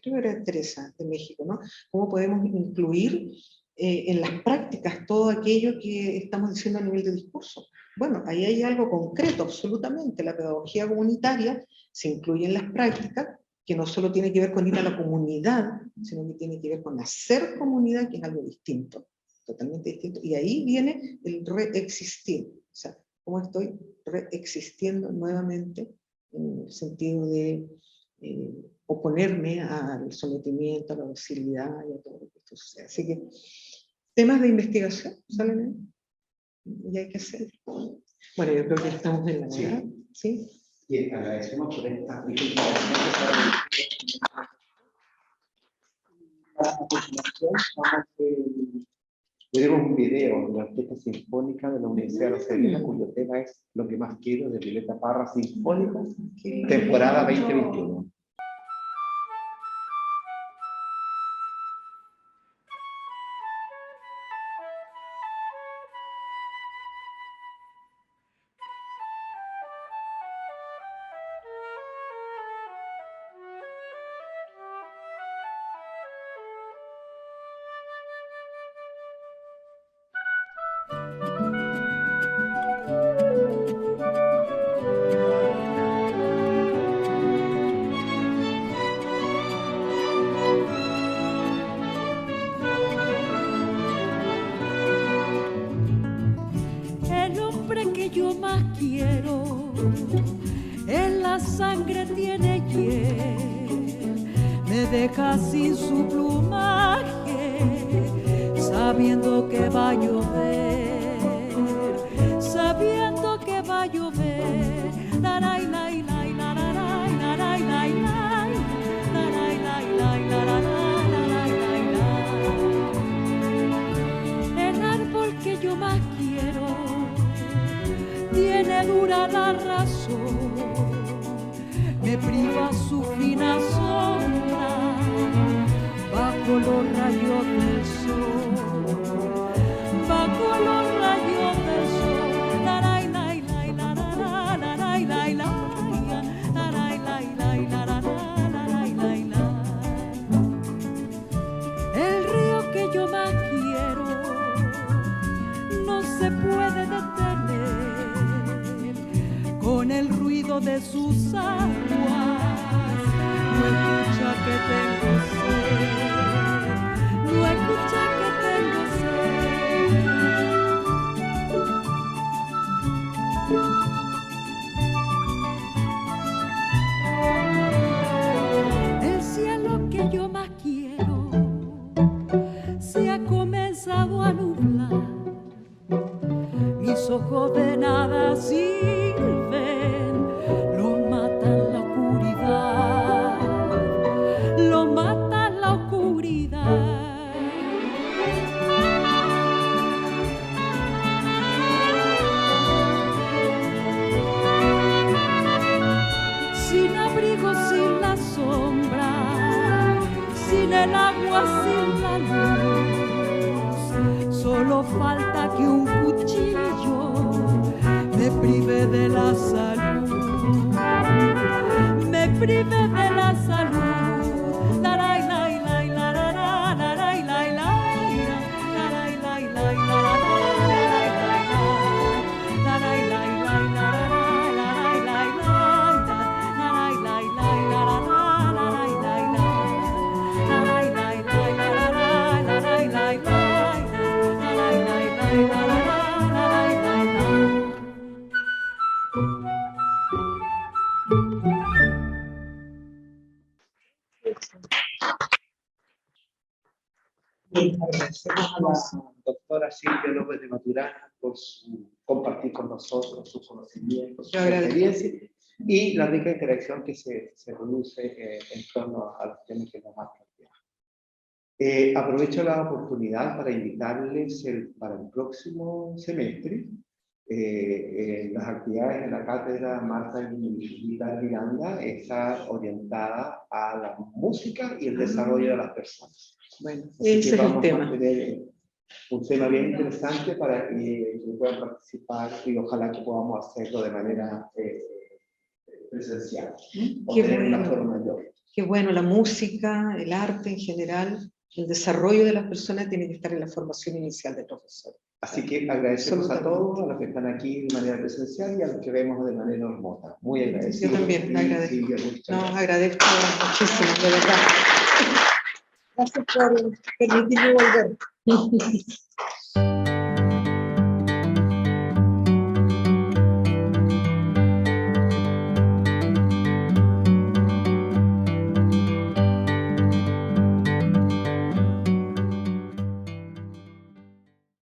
creo que era Teresa de México, ¿no? ¿Cómo podemos incluir en las prácticas todo aquello que estamos diciendo a nivel de discurso? Bueno, ahí hay algo concreto, absolutamente. La pedagogía comunitaria se incluye en las prácticas, que no solo tiene que ver con ir a la comunidad, sino que tiene que ver con hacer comunidad, que es algo distinto, totalmente distinto. Y ahí viene el reexistir. O sea, cómo estoy reexistiendo nuevamente en el sentido de oponerme al sometimiento, a la docilidad y a todo lo que esto sucede. Así que temas de investigación salen ahí y hay que hacer. Bueno, yo creo que estamos en la hora. ¿Sí? Y agradecemos por esta tenemos un video de la Orquesta Sinfónica de la Universidad de La Serena, cuyo tema es Lo que más quiero, de Violeta Parra, Sinfónica, temporada 2021. sangre tiene hiel, me deja sin su plumaje, sabiendo que va a llover, sabiendo que va a llover. Laray, lay, lay, laray, laray, lay, lay, laray, lay, lay, laray, laray, lay, lay. El árbol que yo más quiero tiene dura la razón, me priva su fina sombra bajo los rayos del sol, bajo los rayos del sol. Laray, lay, lay, laray, laray, lay, lay, laray, lay, lay, laray, lay, lay. El río que yo más quiero no se puede detener con el ruido de sus aguas. No escucha que tengo sed, no escucha que tengo sed. El cielo que yo más quiero se ha comenzado a nublar, mis ojos de nada sirven, los matan la oscuridad, los mata la oscuridad. Sin abrigo, sin la sombra, sin el agua, sin la luz, solo falta que un cuchillo me prive de la salud, me prive de la salud. Laray, lay, lay, laray, laray, lay, lay, laray, lay, lay, laray, laray, lay, lay, laray, lay, lay, laray, lay, laray, lay, lay, laray, lay, lay, Agradecemos a la doctora Silvia López de Maturana por compartir con nosotros sus conocimientos, su experiencia y la rica interacción que se produce en torno a los temas que nos han planteado. Aprovecho la oportunidad para invitarles para el próximo semestre las actividades de la cátedra Marta Vidal Miranda está orientada a la música y el desarrollo de las personas. Bueno, Así ese que es el vamos tema. a tener un tema bien interesante para que puedan participar y ojalá que podamos hacerlo de manera presencial o Qué tener una bueno. forma mayor. Qué bueno, la música, el arte en general, el desarrollo de las personas tiene que estar en la formación inicial del profesor. Así que agradecemos a Absolutamente. todos, a los que están aquí de manera presencial y a los que vemos de manera remota. Muy agradecido. Yo también me agradezco. Silvia, muchas No, gracias. agradezco muchísimo, de verdad. Gracias por permitirme volver.